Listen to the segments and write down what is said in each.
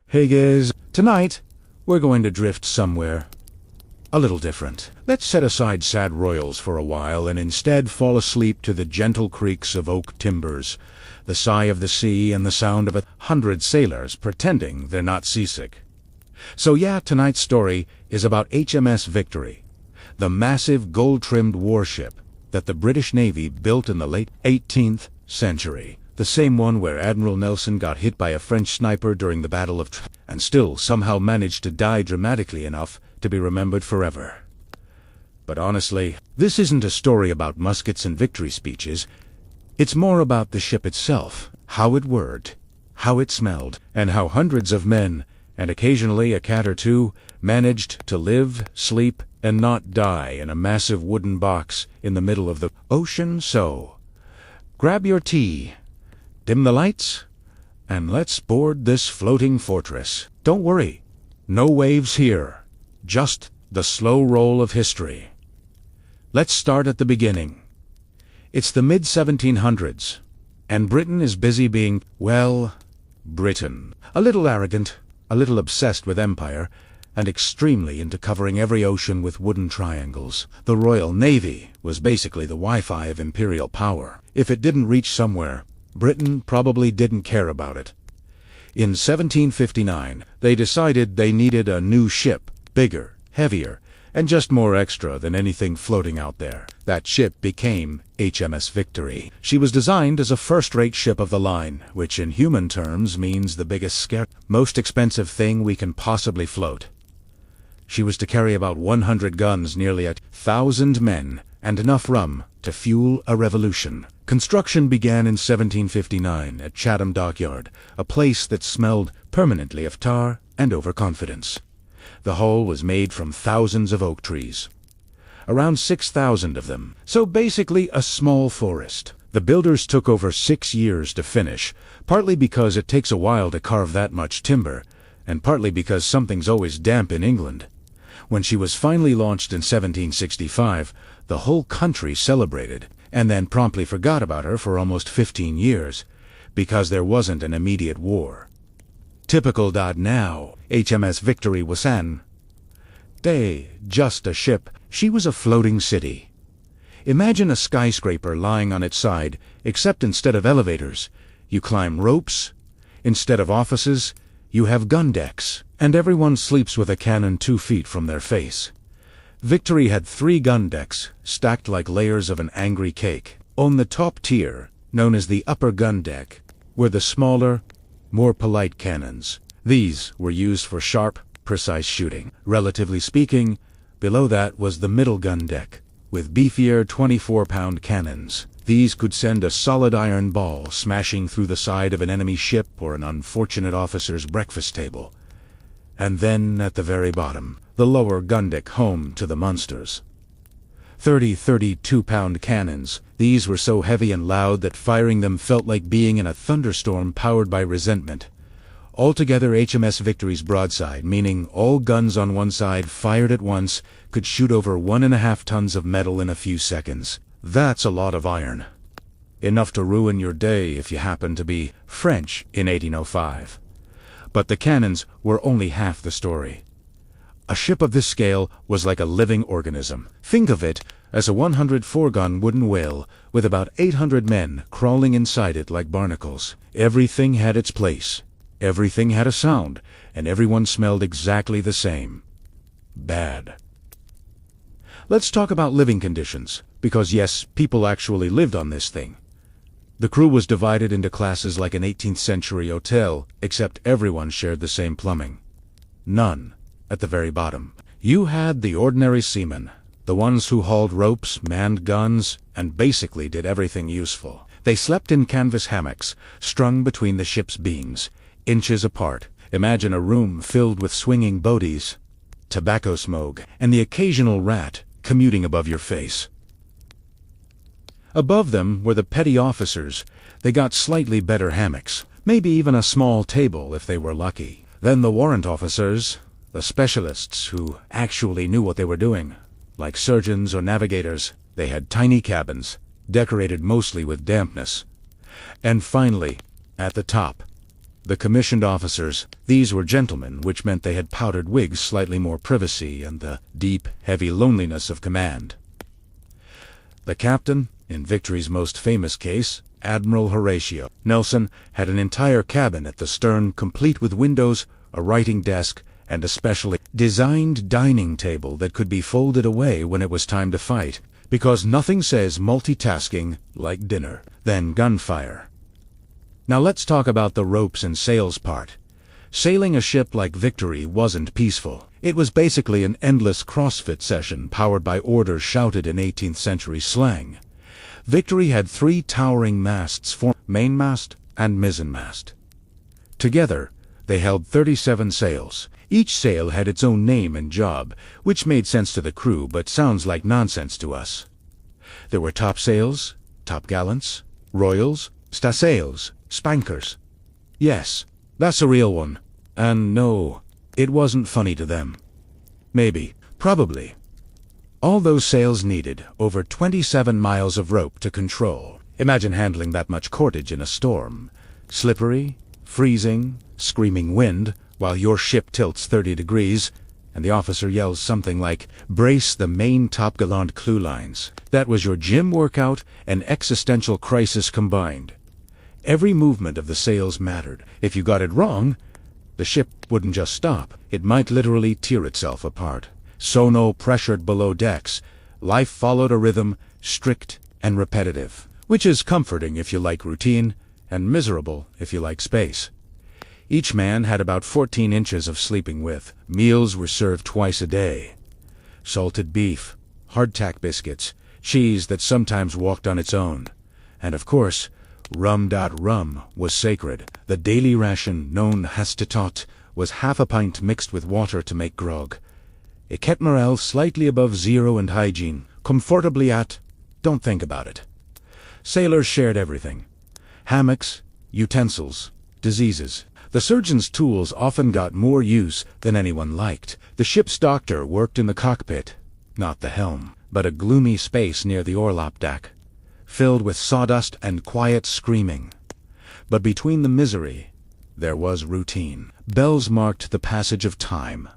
Hey guys, tonight we're going to drift somewhere a little different. Let's set aside sad royals for a while and instead fall asleep to the gentle creaks of oak timbers, the sigh of the sea, and the sound of 100 sailors pretending they're not seasick. So yeah, tonight's story is about HMS Victory, the massive gold-trimmed warship that the British Navy built in the late 18th century. The same one where Admiral Nelson got hit by a French sniper during the Battle of and still somehow managed to die dramatically enough to be remembered forever. But honestly, this isn't a story about muskets and victory speeches. It's more about the ship itself, how it worked, how it smelled, and how hundreds of men, and occasionally a cat or two, managed to live, sleep, and not die in a massive wooden box in the middle of the ocean. So, grab your tea, dim the lights, and let's board this floating fortress. Don't worry, no waves here, just the slow roll of history. Let's start at the beginning. It's the mid-1700s, and Britain is busy being, well, Britain. A little arrogant, a little obsessed with empire, and extremely into covering every ocean with wooden triangles. The Royal Navy was basically the Wi-Fi of imperial power. If it didn't reach somewhere, Britain probably didn't care about it. In 1759, they decided they needed a new ship, bigger, heavier, and just more extra than anything floating out there. That ship became HMS Victory. She was designed as a first-rate ship of the line, which in human terms means the biggest, most expensive thing we can possibly float. She was to carry about 100 guns, nearly 1,000 men, and enough rum to fuel a revolution. Construction began in 1759 at Chatham Dockyard, a place that smelled permanently of tar and overconfidence. The hull was made from thousands of oak trees, around 6,000 of them, so basically a small forest. The builders took over 6 years to finish, partly because it takes a while to carve that much timber, and partly because something's always damp in England. When she was finally launched in 1765, the whole country celebrated, and then promptly forgot about her for almost 15 years, because there wasn't an immediate war. Typical. Now, HMS Victory was an day, just a ship. She was a floating city. Imagine a skyscraper lying on its side, except instead of elevators, you climb ropes. Instead of offices, you have gun decks, and everyone sleeps with a cannon 2 feet from their face. Victory had 3 gun decks, stacked like layers of an angry cake. On the top tier, known as the upper gun deck, were the smaller, more polite cannons. These were used for sharp, precise shooting. Relatively speaking, below that was the middle gun deck, with beefier 24-pound cannons. These could send a solid iron ball smashing through the side of an enemy ship or an unfortunate officer's breakfast table. And then, at the very bottom, the lower gun deck, home to the monsters. 32-pound cannons. These were so heavy and loud that firing them felt like being in a thunderstorm powered by resentment. Altogether, HMS Victory's broadside, meaning all guns on one side fired at once, could shoot over 1.5 tons of metal in a few seconds. That's a lot of iron. Enough to ruin your day if you happen to be French in 1805. But the cannons were only half the story. A ship of this scale was like a living organism. Think of it as a 104-gun wooden whale with about 800 men crawling inside it like barnacles. Everything had its place. Everything had a sound, and everyone smelled exactly the same. Bad. Let's talk about living conditions, because yes, people actually lived on this thing. The crew was divided into classes like an 18th century hotel, except everyone shared the same plumbing. None. At the very bottom, you had the ordinary seamen, the ones who hauled ropes, manned guns, and basically did everything useful. They slept in canvas hammocks, strung between the ship's beams, inches apart. Imagine a room filled with swinging boadies, tobacco smoke, and the occasional rat commuting above your face. Above them were the petty officers. They got slightly better hammocks, maybe even a small table if they were lucky. Then the warrant officers, the specialists who actually knew what they were doing, like surgeons or navigators. They had tiny cabins, decorated mostly with dampness. And finally, at the top, The commissioned officers, these were gentlemen, which meant they had powdered wigs, slightly more privacy, and the deep, heavy loneliness of command. The captain, in Victory's most famous case, Admiral Horatio Nelson, had an entire cabin at the stern, complete with windows, a writing desk, and a specially designed dining table that could be folded away when it was time to fight, because nothing says multitasking like dinner than gunfire. Now let's talk about the ropes and sails part. Sailing a ship like Victory wasn't peaceful. It was basically an endless CrossFit session powered by orders shouted in 18th century slang. Victory had 3 towering masts for mainmast and mizzenmast. Together, they held 37 sails. Each sail had its own name and job, which made sense to the crew but sounds like nonsense to us. There were topsails, topgallants, royals, staysails, spankers. Yes, that's a real one. And no, it wasn't funny to them. Maybe, probably. All those sails needed over 27 miles of rope to control. Imagine handling that much cordage in a storm. Slippery, freezing, screaming wind, while your ship tilts 30 degrees, and the officer yells something like, "Brace the main topgallant clewlines." That was your gym workout and existential crisis combined. Every movement of the sails mattered. If you got it wrong, the ship wouldn't just stop. It might literally tear itself apart. Sono pressured below decks. Life followed a rhythm, strict and repetitive, which is comforting if you like routine, and miserable if you like space. Each man had about 14 inches of sleeping width. Meals were served twice a day. Salted beef, hardtack biscuits, cheese that sometimes walked on its own. And of course, rum was sacred. The daily ration, known as tot, was half a pint mixed with water to make grog. It kept morale slightly above zero and hygiene comfortably at, don't think about it. Sailors shared everything. Hammocks, utensils, diseases. The surgeon's tools often got more use than anyone liked. The ship's doctor worked in the cockpit, not the helm, but a gloomy space near the orlop deck, filled with sawdust and quiet screaming. But between the misery, there was routine. Bells marked the passage of time.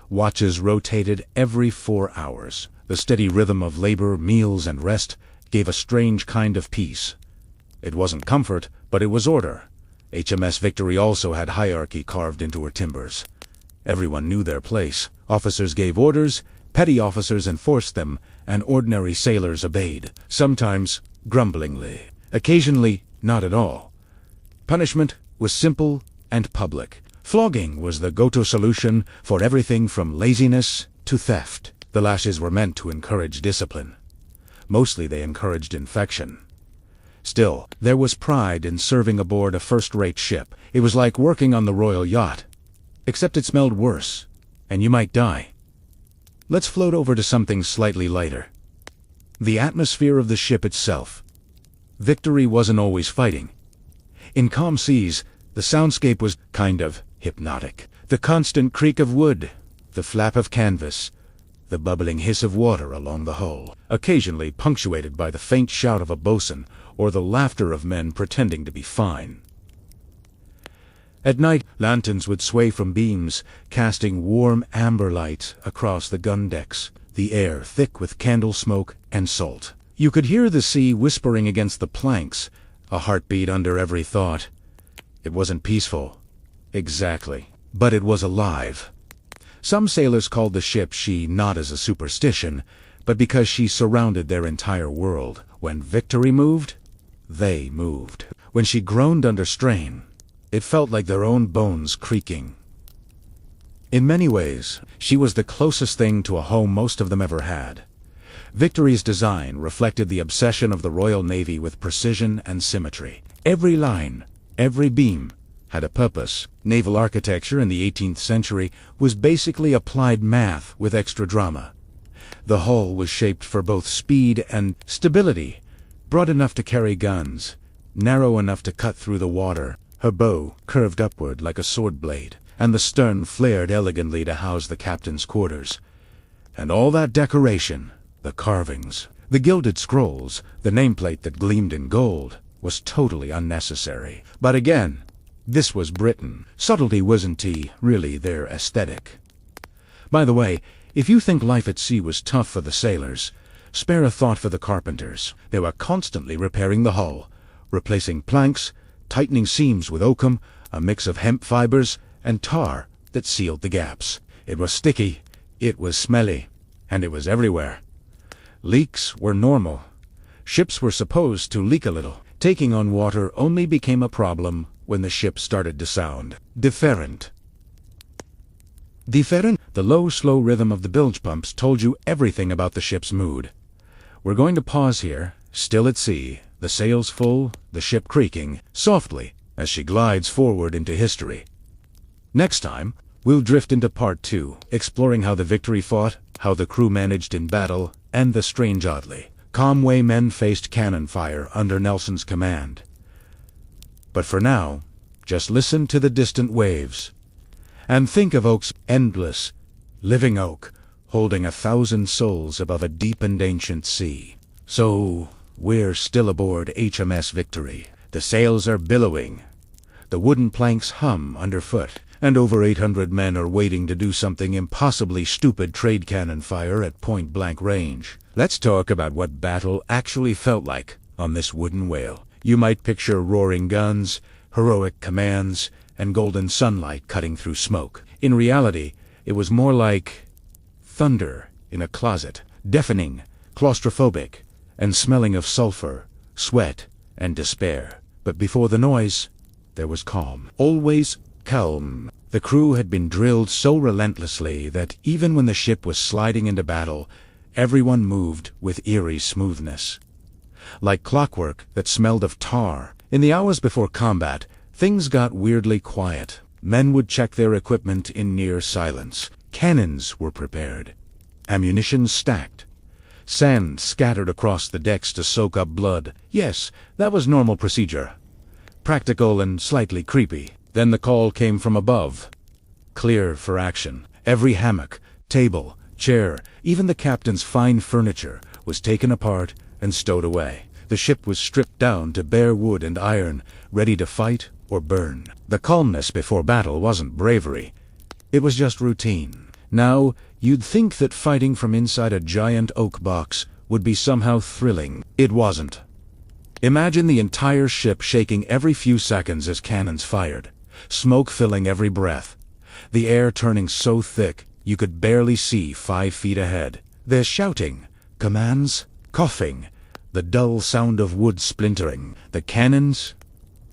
Watches rotated every 4 hours. The steady rhythm of labor, meals, and rest gave a strange kind of peace. It wasn't comfort, but it was order. HMS Victory also had hierarchy carved into her timbers. Everyone knew their place. Officers gave orders, petty officers enforced them, and ordinary sailors obeyed, sometimes grumblingly, occasionally not at all. Punishment was simple and public. Flogging was the go-to solution for everything from laziness to theft. The lashes were meant to encourage discipline. Mostly they encouraged infection. Still, there was pride in serving aboard a first-rate ship. It was like working on the royal yacht. Except it smelled worse, and you might die. Let's float over to something slightly lighter. The atmosphere of the ship itself. Victory wasn't always fighting. In calm seas, the soundscape was kind of hypnotic. The constant creak of wood, the flap of canvas, the bubbling hiss of water along the hull, occasionally punctuated by the faint shout of a boatswain or the laughter of men pretending to be fine. At night, lanterns would sway from beams, casting warm amber light across the gun decks, the air thick with candle smoke and salt. You could hear the sea whispering against the planks, a heartbeat under every thought. It wasn't peaceful, exactly, but it was alive. Some sailors called the ship she not as a superstition, but because she surrounded their entire world. When Victory moved, they moved. When she groaned under strain, it felt like their own bones creaking. In many ways, she was the closest thing to a home most of them ever had. Victory's design reflected the obsession of the Royal Navy with precision and symmetry. Every line, every beam, had a purpose. Naval architecture in the 18th century was basically applied math with extra drama. The hull was shaped for both speed and stability, broad enough to carry guns, narrow enough to cut through the water. Her bow curved upward like a sword blade, and the stern flared elegantly to house the captain's quarters. And all that decoration, the carvings, the gilded scrolls, the nameplate that gleamed in gold, was totally unnecessary. But again, This was Britain. Subtlety wasn't really their aesthetic. By the way, if you think life at sea was tough for the sailors, spare a thought for the carpenters. They were constantly repairing the hull, replacing planks, tightening seams with oakum, a mix of hemp fibers, and tar that sealed the gaps. It was sticky, it was smelly, and it was everywhere. Leaks were normal. Ships were supposed to leak a little. Taking on water only became a problem when the ship started to sound different. Different? The low, slow rhythm of the bilge pumps told you everything about the ship's mood. We're going to pause here, still at sea, the sails full, the ship creaking, softly, as she glides forward into history. Next time, we'll drift into part 2, exploring how the Victory fought, how the crew managed in battle, and the strange oddly calm way men faced cannon fire under Nelson's command. But for now, just listen to the distant waves, and think of oak's endless, living oak, holding 1,000 souls above a deep and ancient sea. So, we're still aboard HMS Victory. The sails are billowing. The wooden planks hum underfoot, and over 800 men are waiting to do something impossibly stupid: trade cannon fire at point-blank range. Let's talk about what battle actually felt like on this wooden whale. You might picture roaring guns, heroic commands, and golden sunlight cutting through smoke. In reality, it was more like thunder in a closet, deafening, claustrophobic, and smelling of sulfur, sweat, and despair. But before the noise, there was calm. Always calm. The crew had been drilled so relentlessly that even when the ship was sliding into battle, everyone moved with eerie smoothness. Like clockwork that smelled of tar. In the hours before combat, things got weirdly quiet. Men would check their equipment in near silence. Cannons were prepared. Ammunition stacked. Sand scattered across the decks to soak up blood. Yes, that was normal procedure. Practical and slightly creepy. Then the call came from above. Clear for action. Every hammock, table, chair, even the captain's fine furniture was taken apart and stowed away. The ship was stripped down to bare wood and iron, ready to fight or burn. The calmness before battle wasn't bravery. It was just routine. Now, you'd think that fighting from inside a giant oak box would be somehow thrilling. It wasn't. Imagine the entire ship shaking every few seconds as cannons fired, smoke filling every breath, the air turning so thick you could barely see 5 feet ahead. There's shouting, commands, coughing, the dull sound of wood splintering. The cannons,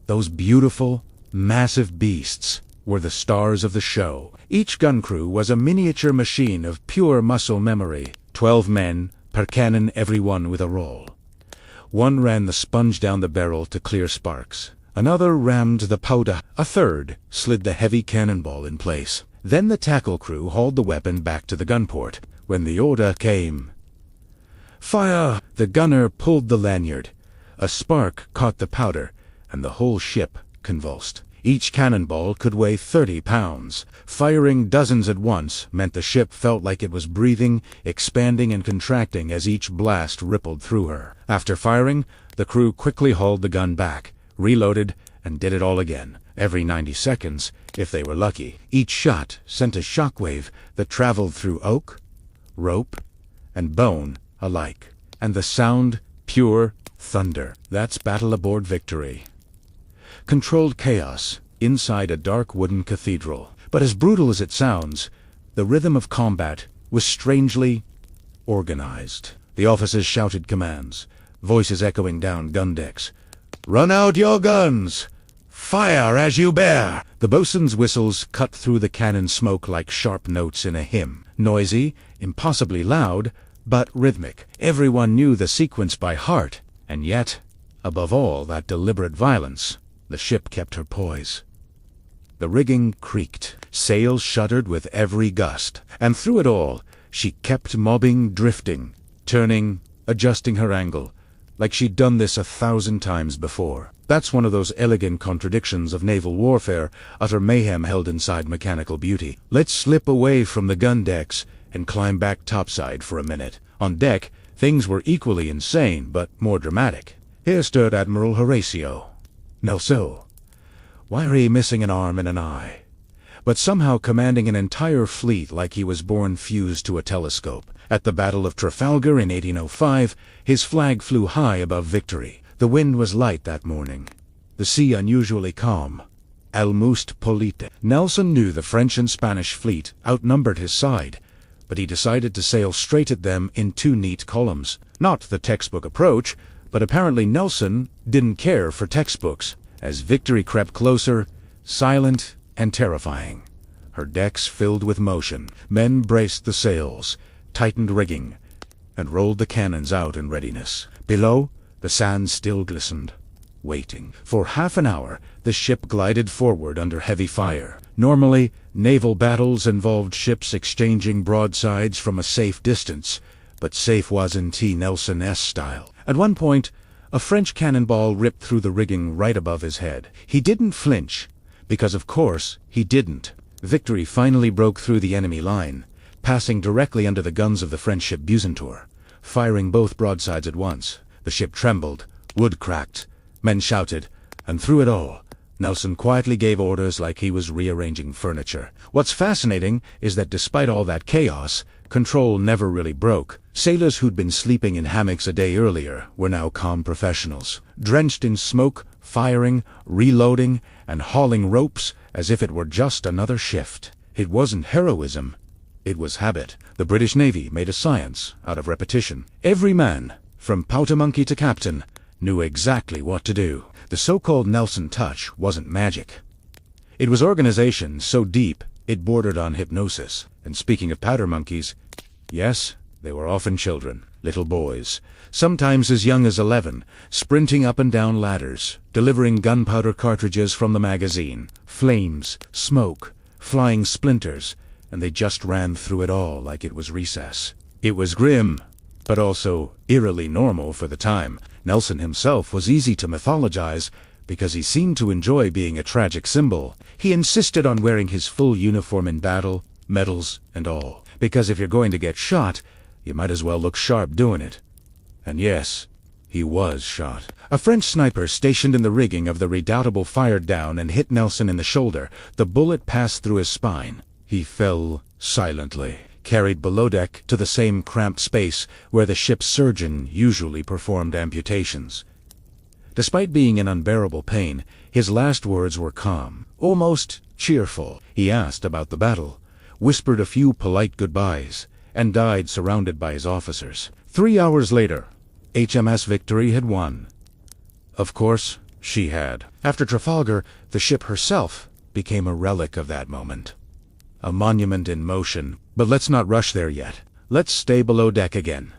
those beautiful, massive beasts, were the stars of the show. Each gun crew was a miniature machine of pure muscle memory. 12 men per cannon, everyone with a roll. One ran the sponge down the barrel to clear sparks. Another rammed the powder. A third slid the heavy cannonball in place. Then the tackle crew hauled the weapon back to the gun port. When the order came, "Fire!" the gunner pulled the lanyard. A spark caught the powder, and the whole ship convulsed. Each cannonball could weigh 30 pounds. Firing dozens at once meant the ship felt like it was breathing, expanding and contracting as each blast rippled through her. After firing, the crew quickly hauled the gun back, reloaded, and did it all again, every 90 seconds, if they were lucky. Each shot sent a shockwave that traveled through oak, rope, and bone alike. And the sound, pure thunder. That's battle aboard Victory. Controlled chaos inside a dark wooden cathedral. But as brutal as it sounds, the rhythm of combat was strangely organized. The officers shouted commands, voices echoing down gun decks. "Run out your guns! Fire as you bear!" The bosun's whistles cut through the cannon smoke like sharp notes in a hymn. Noisy, impossibly loud, but rhythmic. Everyone knew the sequence by heart, and yet, above all that deliberate violence, the ship kept her poise. The rigging creaked, sails shuddered with every gust, and through it all, she kept mobbing, drifting, turning, adjusting her angle, like she'd done this 1,000 times before. That's one of those elegant contradictions of naval warfare, utter mayhem held inside mechanical beauty. Let's slip away from the gun decks and climb back topside for a minute. On deck, things were equally insane, but more dramatic. Here stood Admiral Horatio Nelson, wiry, missing an arm and an eye, but somehow commanding an entire fleet like he was born fused to a telescope. At the Battle of Trafalgar in 1805, his flag flew high above Victory. The wind was light that morning, the sea unusually calm. Almost polite. Nelson knew the French and Spanish fleet outnumbered his side, but he decided to sail straight at them in 2 neat columns. Not the textbook approach, but apparently Nelson didn't care for textbooks. As Victory crept closer, silent and terrifying, her decks filled with motion, men braced the sails, tightened rigging, and rolled the cannons out in readiness. Below, the sand still glistened, waiting. For half an hour, the ship glided forward under heavy fire. Normally, naval battles involved ships exchanging broadsides from a safe distance, but safe wasn't T. Nelson-esque style. At one point, a French cannonball ripped through the rigging right above his head. He didn't flinch, because of course he didn't. Victory finally broke through the enemy line, passing directly under the guns of the French ship Bucentaur, firing both broadsides at once. The ship trembled, wood cracked, men shouted, and through it all, Nelson quietly gave orders like he was rearranging furniture. What's fascinating is that despite all that chaos, control never really broke. Sailors who'd been sleeping in hammocks a day earlier were now calm professionals, drenched in smoke, firing, reloading, and hauling ropes as if it were just another shift. It wasn't heroism, it was habit. The British Navy made a science out of repetition. Every man, from powder-monkey to captain, knew exactly what to do. The so-called Nelson touch wasn't magic. It was organization so deep it bordered on hypnosis. And speaking of powder monkeys, yes, they were often children, little boys, sometimes as young as 11, sprinting up and down ladders, delivering gunpowder cartridges from the magazine, flames, smoke, flying splinters, and they just ran through it all like it was recess. It was grim, but also eerily normal for the time. Nelson himself was easy to mythologize because he seemed to enjoy being a tragic symbol. He insisted on wearing his full uniform in battle, medals and all, because if you're going to get shot, you might as well look sharp doing it. And yes, he was shot. A French sniper stationed in the rigging of the Redoubtable fired down and hit Nelson in the shoulder. The bullet passed through his spine. He fell silently, carried below deck to the same cramped space where the ship's surgeon usually performed amputations. Despite being in unbearable pain, his last words were calm, almost cheerful. He asked about the battle, whispered a few polite goodbyes, and died surrounded by his officers. 3 hours later, HMS Victory had won. Of course, she had. After Trafalgar, the ship herself became a relic of that moment. A monument in motion. But let's not rush there yet. Let's stay below deck again,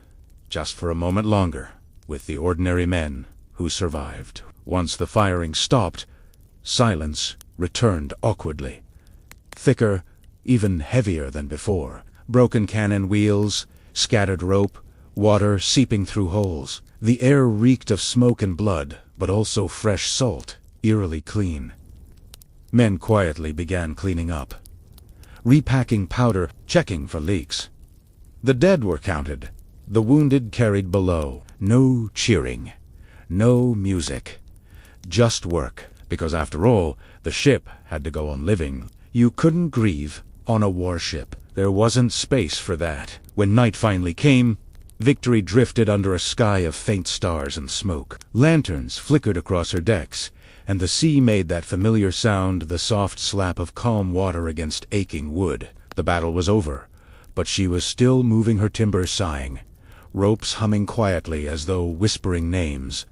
just for a moment longer, with the ordinary men who survived. Once the firing stopped, silence returned awkwardly. Thicker, even heavier than before. Broken cannon wheels, scattered rope, water seeping through holes. The air reeked of smoke and blood, but also fresh salt, eerily clean. Men quietly began cleaning up, repacking powder, checking for leaks. The dead were counted, the wounded carried below. No cheering, no music, just work, because after all, the ship had to go on living. You couldn't grieve on a warship. There wasn't space for that. When night finally came, Victory drifted under a sky of faint stars and smoke. Lanterns flickered across her decks, and the sea made that familiar sound, the soft slap of calm water against aching wood. The battle was over, but she was still moving her timbers, sighing, ropes humming quietly as though whispering names.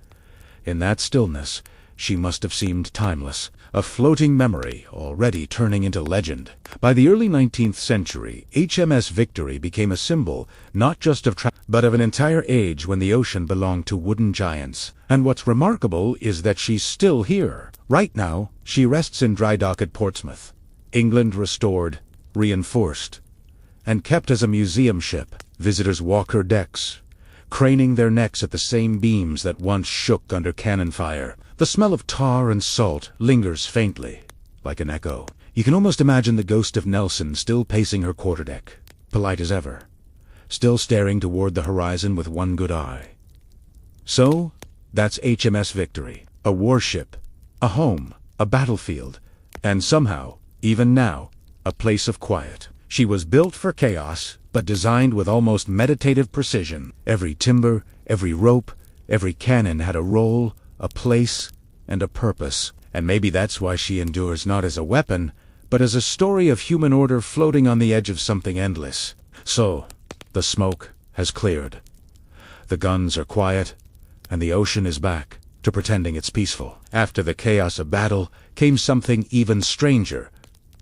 In that stillness, she must have seemed timeless, a floating memory already turning into legend. By the early 19th century, HMS Victory became a symbol not just of but of an entire age when the ocean belonged to wooden giants. And what's remarkable is that she's still here. Right now, she rests in dry dock at Portsmouth. England restored, reinforced, and kept as a museum ship. Visitors walk her decks, craning their necks at the same beams that once shook under cannon fire. The smell of tar and salt lingers faintly, like an echo. You can almost imagine the ghost of Nelson still pacing her quarterdeck, polite as ever, still staring toward the horizon with one good eye. So, that's HMS Victory, a warship, a home, a battlefield, and somehow, even now, a place of quiet. She was built for chaos, but designed with almost meditative precision. Every timber, every rope, every cannon had a role, a place, and a purpose. And maybe that's why she endures not as a weapon, but as a story of human order floating on the edge of something endless. So, the smoke has cleared. The guns are quiet, and the ocean is back to pretending it's peaceful. After the chaos of battle came something even stranger: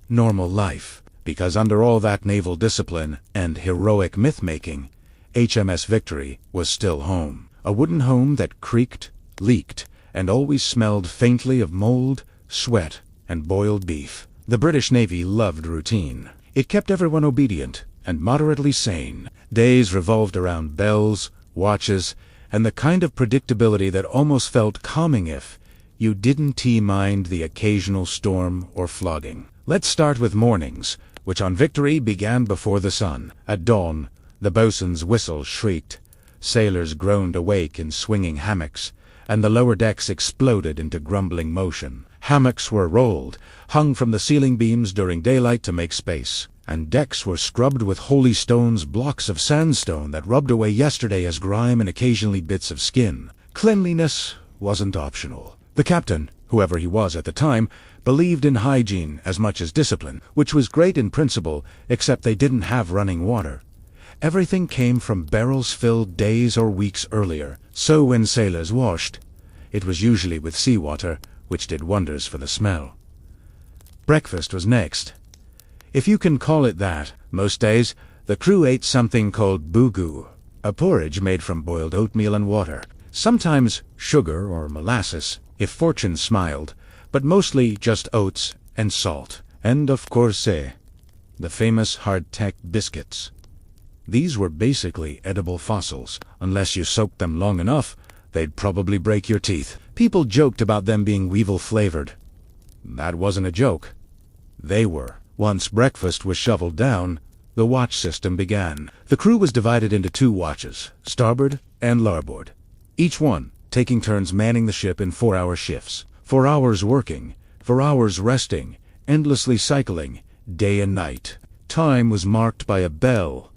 normal life. Because under all that naval discipline and heroic myth-making, HMS Victory was still home. A wooden home that creaked, leaked, and always smelled faintly of mold, sweat, and boiled beef. The British Navy loved routine. It kept everyone obedient and moderately sane. Days revolved around bells, watches, and the kind of predictability that almost felt calming if you didn't mind the occasional storm or flogging. Let's start with mornings, which on Victory began before the sun. At dawn, the boatswain's whistle shrieked, sailors groaned awake in swinging hammocks, and the lower decks exploded into grumbling motion. Hammocks were rolled, hung from the ceiling beams during daylight to make space, and decks were scrubbed with holy stones, blocks of sandstone that rubbed away yesterday as grime and occasionally bits of skin. Cleanliness wasn't optional. The captain, whoever he was at the time, believed in hygiene as much as discipline, which was great in principle, except they didn't have running water. Everything came from barrels filled days or weeks earlier, so when sailors washed, it was usually with seawater, which did wonders for the smell. Breakfast was next. If you can call it that. Most days, the crew ate something called boogoo, a porridge made from boiled oatmeal and water. Sometimes sugar or molasses, if fortune smiled, but mostly just oats and salt. And of course, the famous hardtack biscuits. These were basically edible fossils. Unless you soaked them long enough, they'd probably break your teeth. People joked about them being weevil-flavored. That wasn't a joke. They were. Once breakfast was shoveled down, the watch system began. The crew was divided into 2 watches, starboard and larboard, each one taking turns manning the ship in 4-hour shifts. 4 hours working, 4 hours resting, endlessly cycling, day and night. Time was marked by a bell,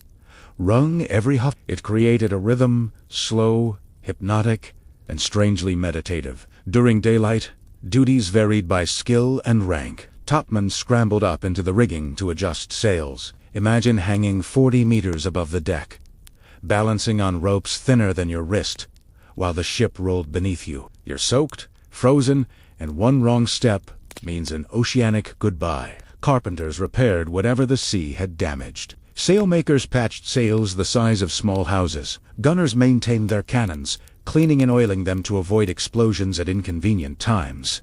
rung every huff. It created a rhythm, slow, hypnotic, and strangely meditative. During daylight, duties varied by skill and rank. Topmen scrambled up into the rigging to adjust sails. Imagine hanging 40 meters above the deck, balancing on ropes thinner than your wrist, while the ship rolled beneath you. You're soaked, frozen, and one wrong step means an oceanic goodbye. Carpenters repaired whatever the sea had damaged. Sailmakers patched sails the size of small houses. Gunners maintained their cannons, cleaning and oiling them to avoid explosions at inconvenient times.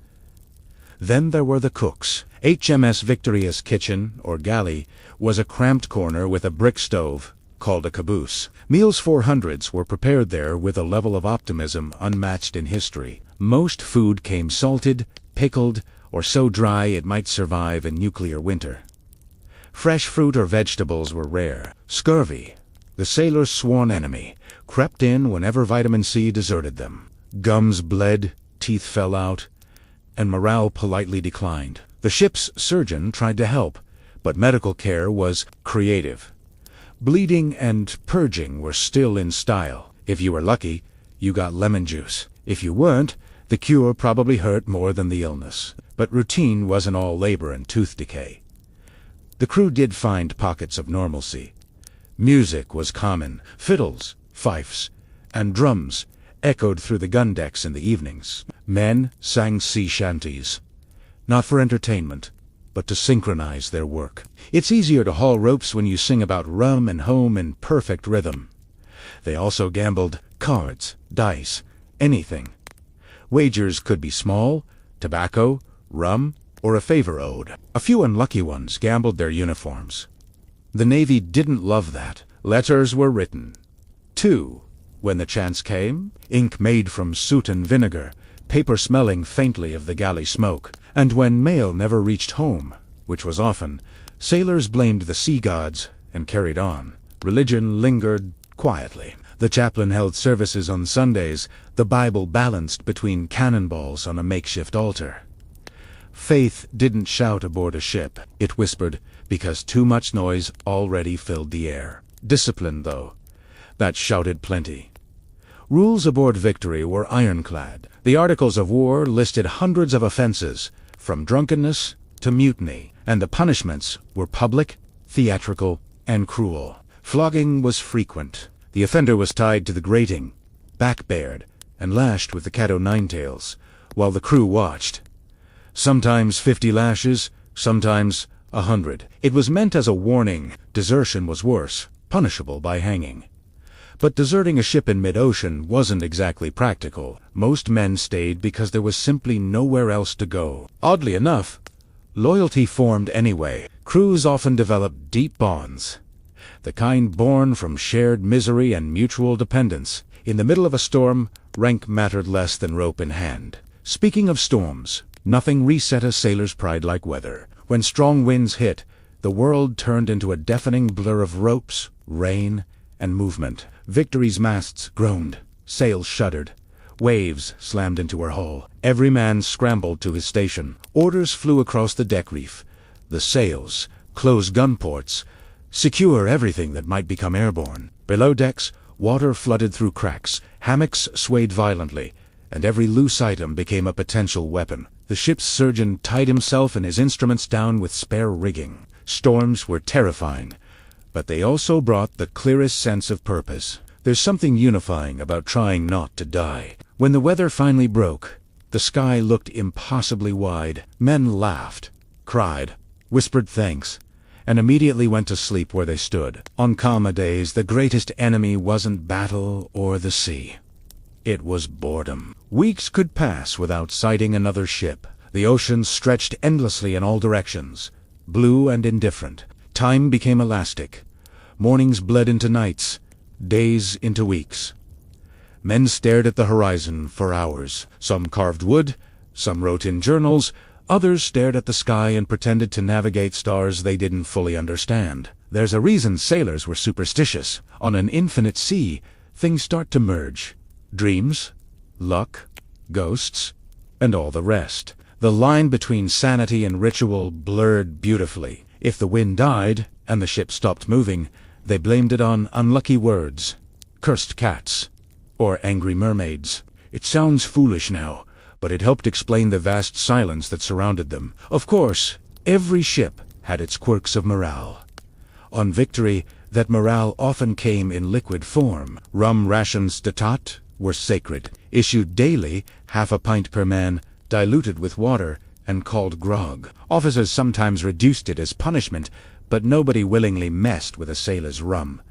Then there were the cooks. HMS Victoria's kitchen, or galley, was a cramped corner with a brick stove, called a caboose. Meals for hundreds were prepared there with a level of optimism unmatched in history. Most food came salted, pickled, or so dry it might survive a nuclear winter. Fresh fruit or vegetables were rare. Scurvy, the sailors' sworn enemy, crept in whenever vitamin C deserted them. Gums bled, teeth fell out, and morale politely declined. The ship's surgeon tried to help, but medical care was creative. Bleeding and purging were still in style. If you were lucky, you got lemon juice. If you weren't, the cure probably hurt more than the illness. But routine wasn't all labor and tooth decay. The crew did find pockets of normalcy. Music was common. Fiddles, fifes, and drums echoed through the gun decks in the evenings. Men sang sea shanties, not for entertainment, but to synchronize their work. It's easier to haul ropes when you sing about rum and home in perfect rhythm. They also gambled cards, dice, anything. Wagers could be small, tobacco, rum, or a favor owed. A few unlucky ones gambled their uniforms. The Navy didn't love that. Letters were written. 2. When the chance came, ink made from soot and vinegar, paper smelling faintly of the galley smoke. And when mail never reached home, which was often, sailors blamed the sea gods and carried on. Religion lingered quietly. The chaplain held services on Sundays, the Bible balanced between cannonballs on a makeshift altar. Faith didn't shout aboard a ship. It whispered, because too much noise already filled the air. Discipline, though, that shouted plenty. Rules aboard Victory were ironclad. The Articles of War listed hundreds of offenses, from drunkenness to mutiny, and the punishments were public, theatrical, and cruel. Flogging was frequent. The offender was tied to the grating, back-bared, and lashed with the cat-o'-nine-tails, while the crew watched. Sometimes 50 lashes, sometimes 100. It was meant as a warning. Desertion was worse, punishable by hanging. But deserting a ship in mid-ocean wasn't exactly practical. Most men stayed because there was simply nowhere else to go. Oddly enough, loyalty formed anyway. Crews often developed deep bonds, the kind born from shared misery and mutual dependence. In the middle of a storm, rank mattered less than rope in hand. Speaking of storms, nothing reset a sailor's pride like weather. When strong winds hit, the world turned into a deafening blur of ropes, rain, and movement. Victory's masts groaned, sails shuddered, waves slammed into her hull. Every man scrambled to his station. Orders flew across the deck reef. The sails, close gun ports, secure everything that might become airborne. Below decks, water flooded through cracks, hammocks swayed violently, and every loose item became a potential weapon. The ship's surgeon tied himself and his instruments down with spare rigging. Storms were terrifying, but they also brought the clearest sense of purpose. There's something unifying about trying not to die. When the weather finally broke, the sky looked impossibly wide. Men laughed, cried, whispered thanks, and immediately went to sleep where they stood. On calmer days, the greatest enemy wasn't battle or the sea. It was boredom. Weeks could pass without sighting another ship. The ocean stretched endlessly in all directions, blue and indifferent. Time became elastic. Mornings bled into nights, days into weeks. Men stared at the horizon for hours. Some carved wood, some wrote in journals, others stared at the sky and pretended to navigate stars they didn't fully understand. There's a reason sailors were superstitious. On an infinite sea, things start to merge. Dreams, luck, ghosts, and all the rest. The line between sanity and ritual blurred beautifully. If the wind died and the ship stopped moving, they blamed it on unlucky words, cursed cats, or angry mermaids. It sounds foolish now, but it helped explain the vast silence that surrounded them. Of course, every ship had its quirks of morale. On Victory, that morale often came in liquid form. Rum rations d'etat were sacred, issued daily, half a pint per man, diluted with water, and called grog. Officers sometimes reduced it as punishment, but nobody willingly messed with a sailor's rum.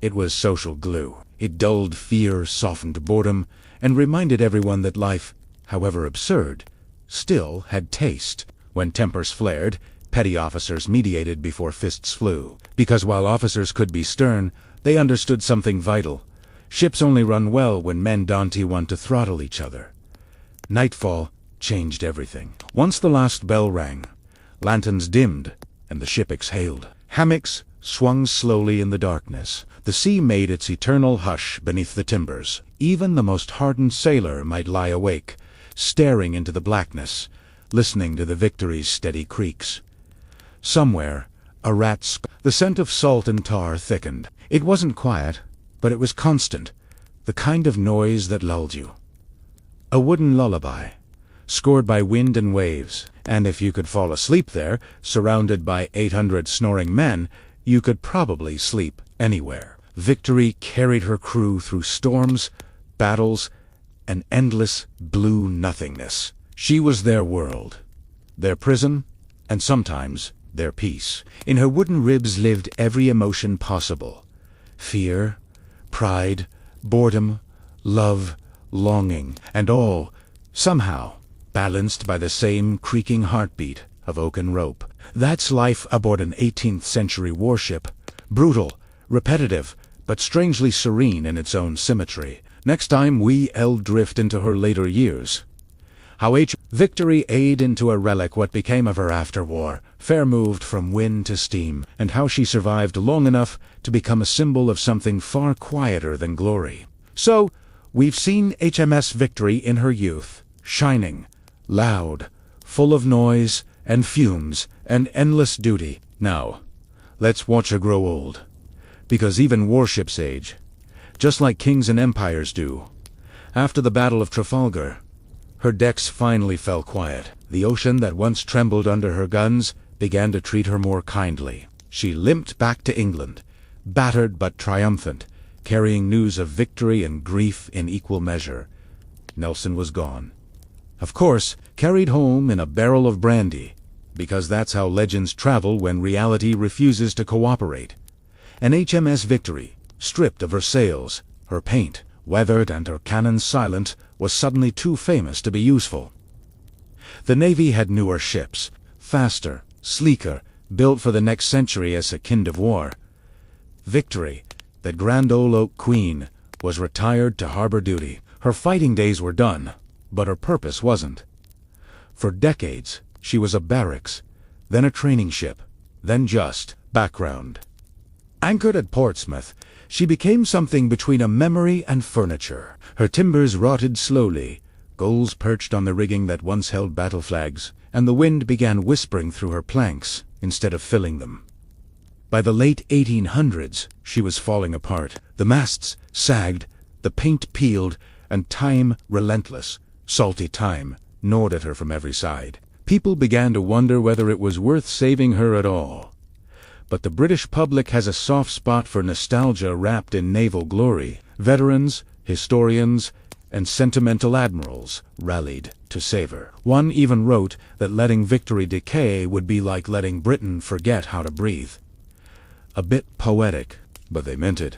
It was social glue. It dulled fear, softened boredom, and reminded everyone that life, however absurd, still had taste. When tempers flared, petty officers mediated before fists flew. Because while officers could be stern, they understood something vital. Ships only run well when men don't want to throttle each other. Nightfall changed everything. Once the last bell rang, lanterns dimmed, and the ship exhaled. Hammocks swung slowly in the darkness. The sea made its eternal hush beneath the timbers. Even the most hardened sailor might lie awake, staring into the blackness, listening to the Victory's steady creaks. Somewhere, a rat the scent of salt and tar thickened. It wasn't quiet, but it was constant, the kind of noise that lulled you. A wooden lullaby, scored by wind and waves, and if you could fall asleep there, surrounded by 800 snoring men, you could probably sleep anywhere. Victory carried her crew through storms, battles, and endless blue nothingness. She was their world, their prison, and sometimes their peace. In her wooden ribs lived every emotion possible: fear, pride, boredom, love, longing, and all, somehow, balanced by the same creaking heartbeat of oaken rope. That's life aboard an 18th century warship, brutal, repetitive, but strangely serene in its own symmetry. Next time we drift into her later years. How Victory ate into a relic what became of her after war, fair moved from wind to steam, and how she survived long enough to become a symbol of something far quieter than glory. So, we've seen HMS Victory in her youth, shining, loud, full of noise and fumes and endless duty. Now, let's watch her grow old. Because even warships age, just like kings and empires do. After the Battle of Trafalgar, her decks finally fell quiet. The ocean that once trembled under her guns began to treat her more kindly. She limped back to England, battered but triumphant, carrying news of victory and grief in equal measure. Nelson was gone. Of course, carried home in a barrel of brandy, because that's how legends travel when reality refuses to cooperate. An HMS Victory, stripped of her sails, her paint, weathered and her cannons silent, was suddenly too famous to be useful. The Navy had newer ships, faster, sleeker, built for the next century as a kind of war. Victory, the Grand Ole Oak Queen, was retired to harbor duty. Her fighting days were done, but her purpose wasn't. For decades, she was a barracks, then a training ship, then just background. Anchored at Portsmouth, she became something between a memory and furniture. Her timbers rotted slowly, gulls perched on the rigging that once held battle flags, and the wind began whispering through her planks instead of filling them. By the late 1800s, she was falling apart. The masts sagged, the paint peeled, and time, relentless, salty time, gnawed at her from every side. People began to wonder whether it was worth saving her at all. But the British public has a soft spot for nostalgia wrapped in naval glory. Veterans, historians, and sentimental admirals rallied to save her. One even wrote that letting Victory decay would be like letting Britain forget how to breathe. A bit poetic, but they meant it.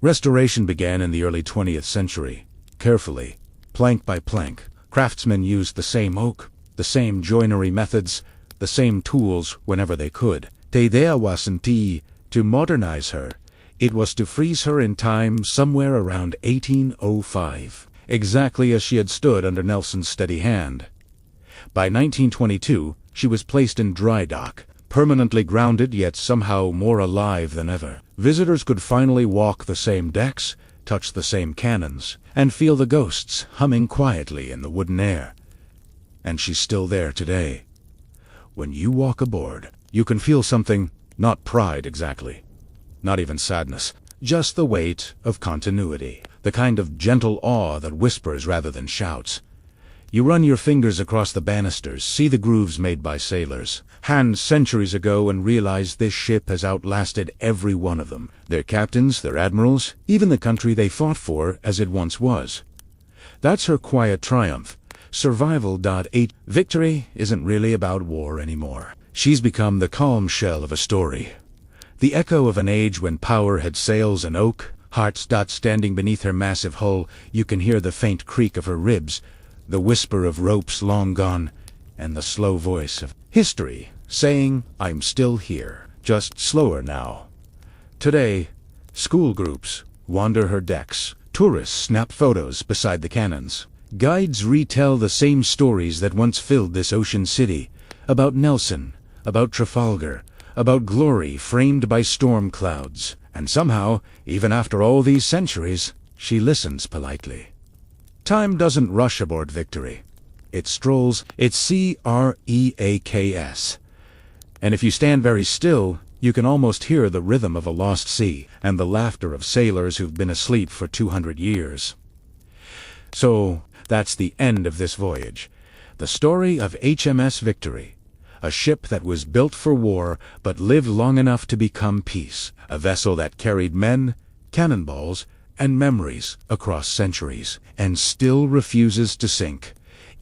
Restoration began in the early 20th century. Carefully, plank by plank, craftsmen used the same oak, the same joinery methods, the same tools whenever they could. The idea wasn't to modernize her. It was to freeze her in time somewhere around 1805, exactly as she had stood under Nelson's steady hand. By 1922, she was placed in dry dock, permanently grounded yet somehow more alive than ever. Visitors could finally walk the same decks, touch the same cannons, and feel the ghosts humming quietly in the wooden air. And she's still there today. When you walk aboard, you can feel something, not pride exactly, not even sadness, just the weight of continuity, the kind of gentle awe that whispers rather than shouts. You run your fingers across the banisters, see the grooves made by sailors, hands centuries ago, and realize this ship has outlasted every one of them, their captains, their admirals, even the country they fought for as it once was. That's her quiet triumph. Survival. Victory isn't really about war anymore. She's become the calm shell of a story. The echo of an age when power had sails and oak, hearts. Standing beneath her massive hull, you can hear the faint creak of her ribs, the whisper of ropes long gone, and the slow voice of history saying, "I'm still here, just slower now." Today, school groups wander her decks. Tourists snap photos beside the cannons. Guides retell the same stories that once filled this ocean city, about Nelson, about Trafalgar, about glory framed by storm clouds. And somehow, even after all these centuries, she listens politely. Time doesn't rush aboard Victory. It strolls. It's CREAKS. And if you stand very still, you can almost hear the rhythm of a lost sea and the laughter of sailors who've been asleep for 200 years. So, that's the end of this voyage. The story of HMS Victory. A ship that was built for war but lived long enough to become peace. A vessel that carried men, cannonballs, and memories across centuries, and still refuses to sink.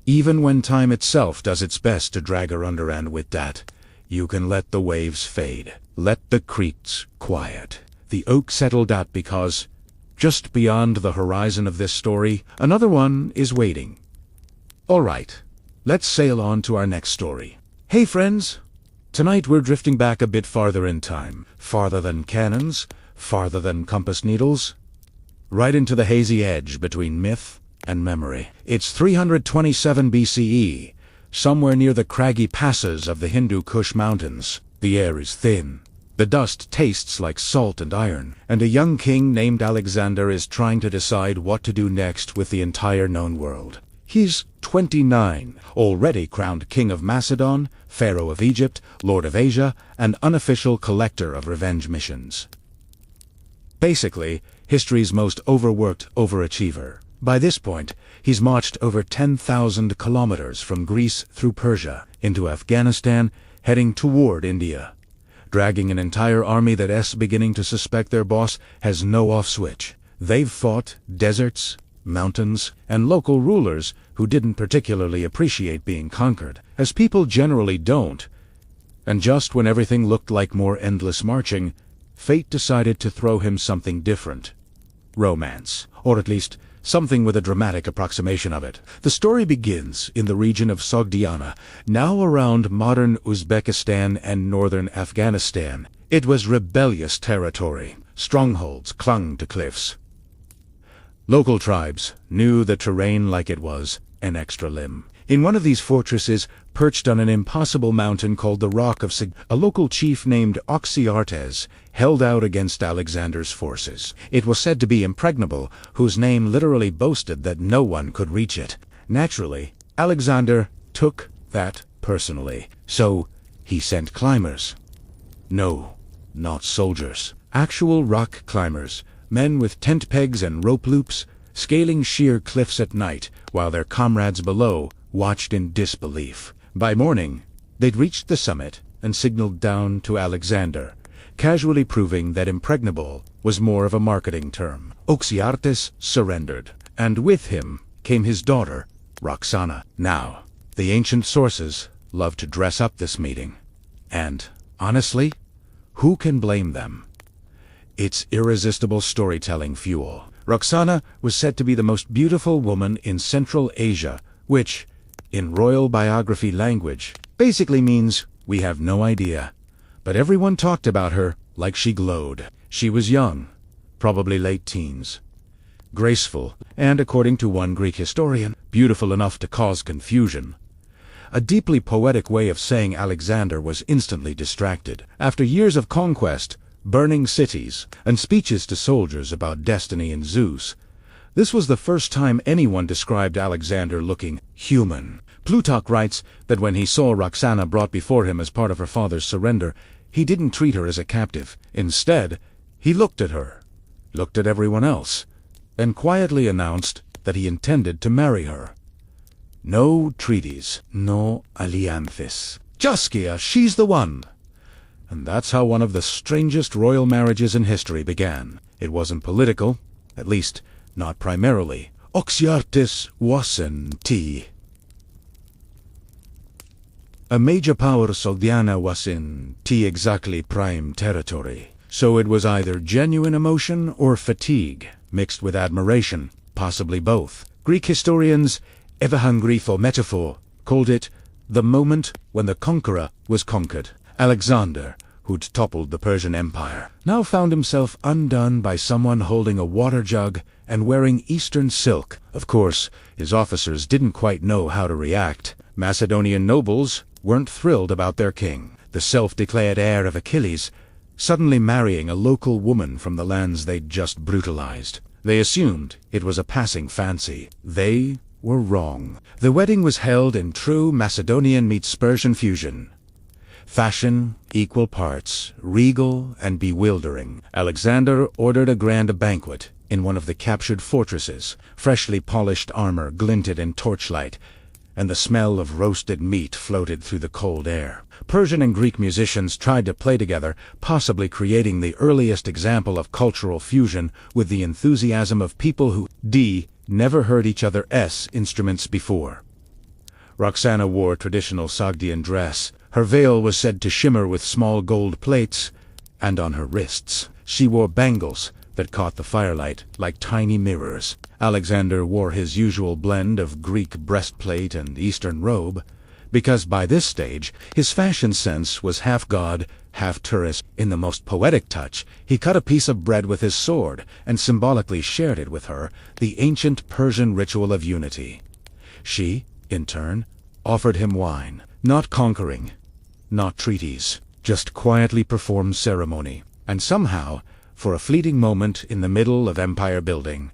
Even when time itself does its best to drag her under, and with that, you can let the waves fade. Let the creaks quiet. The oak settled out, because just beyond the horizon of this story, another one is waiting. All right, let's sail on to our next story. Hey friends, tonight we're drifting back a bit farther in time, farther than cannons, farther than compass needles, right into the hazy edge between myth and memory. It's 327 BCE, somewhere near the craggy passes of the Hindu Kush Mountains. The air is thin. The dust tastes like salt and iron, and a young king named Alexander is trying to decide what to do next with the entire known world. He's 29, already crowned King of Macedon, Pharaoh of Egypt, Lord of Asia, and unofficial collector of revenge missions. Basically, history's most overworked overachiever. By this point, he's marched over 10,000 kilometers from Greece through Persia into Afghanistan, heading toward India, dragging an entire army that's beginning to suspect their boss has no off switch. They've fought deserts, mountains, and local rulers who didn't particularly appreciate being conquered, as people generally don't. And just when everything looked like more endless marching, fate decided to throw him something different. Romance, or at least something with a dramatic approximation of it. The story begins in the region of Sogdiana, now around modern Uzbekistan and northern Afghanistan. It was rebellious territory. Strongholds clung to cliffs. Local tribes knew the terrain like it was an extra limb. In one of these fortresses, perched on an impossible mountain called the Rock of Sig, a local chief named Oxyartes held out against Alexander's forces. It was said to be impregnable, whose name literally boasted that no one could reach it. Naturally, Alexander took that personally, so he sent climbers. No, not soldiers. Actual rock climbers, men with tent pegs and rope loops, scaling sheer cliffs at night, while their comrades below watched in disbelief. By morning, they'd reached the summit and signaled down to Alexander, casually proving that impregnable was more of a marketing term. Oxyartes surrendered, and with him came his daughter, Roxana. Now, the ancient sources love to dress up this meeting. And, honestly, who can blame them? It's irresistible storytelling fuel. Roxana was said to be the most beautiful woman in Central Asia, which, in royal biography language, basically means we have no idea. But everyone talked about her like she glowed. She was young, probably late teens, graceful, and according to one Greek historian, beautiful enough to cause confusion. A deeply poetic way of saying Alexander was instantly distracted. After years of conquest, burning cities, and speeches to soldiers about destiny and Zeus, this was the first time anyone described Alexander looking human. Plutarch writes that when he saw Roxana brought before him as part of her father's surrender, he didn't treat her as a captive. Instead, he looked at her, looked at everyone else, and quietly announced that he intended to marry her. No treaties, no alliances. Juskia, she's the one! And that's how one of the strangest royal marriages in history began. It wasn't political, at least not primarily. Oxyartes wasn't. A major power Sogdiana was in exactly prime territory. So it was either genuine emotion or fatigue, mixed with admiration, possibly both. Greek historians, ever hungry for metaphor, called it the moment when the conqueror was conquered. Alexander, who'd toppled the Persian Empire, now found himself undone by someone holding a water jug and wearing Eastern silk. Of course, his officers didn't quite know how to react. Macedonian nobles weren't thrilled about their king, the self-declared heir of Achilles, suddenly marrying a local woman from the lands they'd just brutalized. They assumed it was a passing fancy. They were wrong. The wedding was held in true Macedonian meets Persian fusion. Fashion, equal parts, regal and bewildering. Alexander ordered a grand banquet in one of the captured fortresses. Freshly polished armor glinted in torchlight, and the smell of roasted meat floated through the cold air. Persian and Greek musicians tried to play together, possibly creating the earliest example of cultural fusion with the enthusiasm of people who never heard each other's instruments before. Roxana wore traditional Sogdian dress. Her veil was said to shimmer with small gold plates, and on her wrists she wore bangles that caught the firelight like tiny mirrors. Alexander wore his usual blend of Greek breastplate and Eastern robe, because by this stage his fashion sense was half god, half tourist. In the most poetic touch, he cut a piece of bread with his sword and symbolically shared it with her, the ancient Persian ritual of unity. She, in turn, offered him wine, not conquering, not treaties, just quietly performed ceremony. And somehow, for a fleeting moment in the middle of empire building,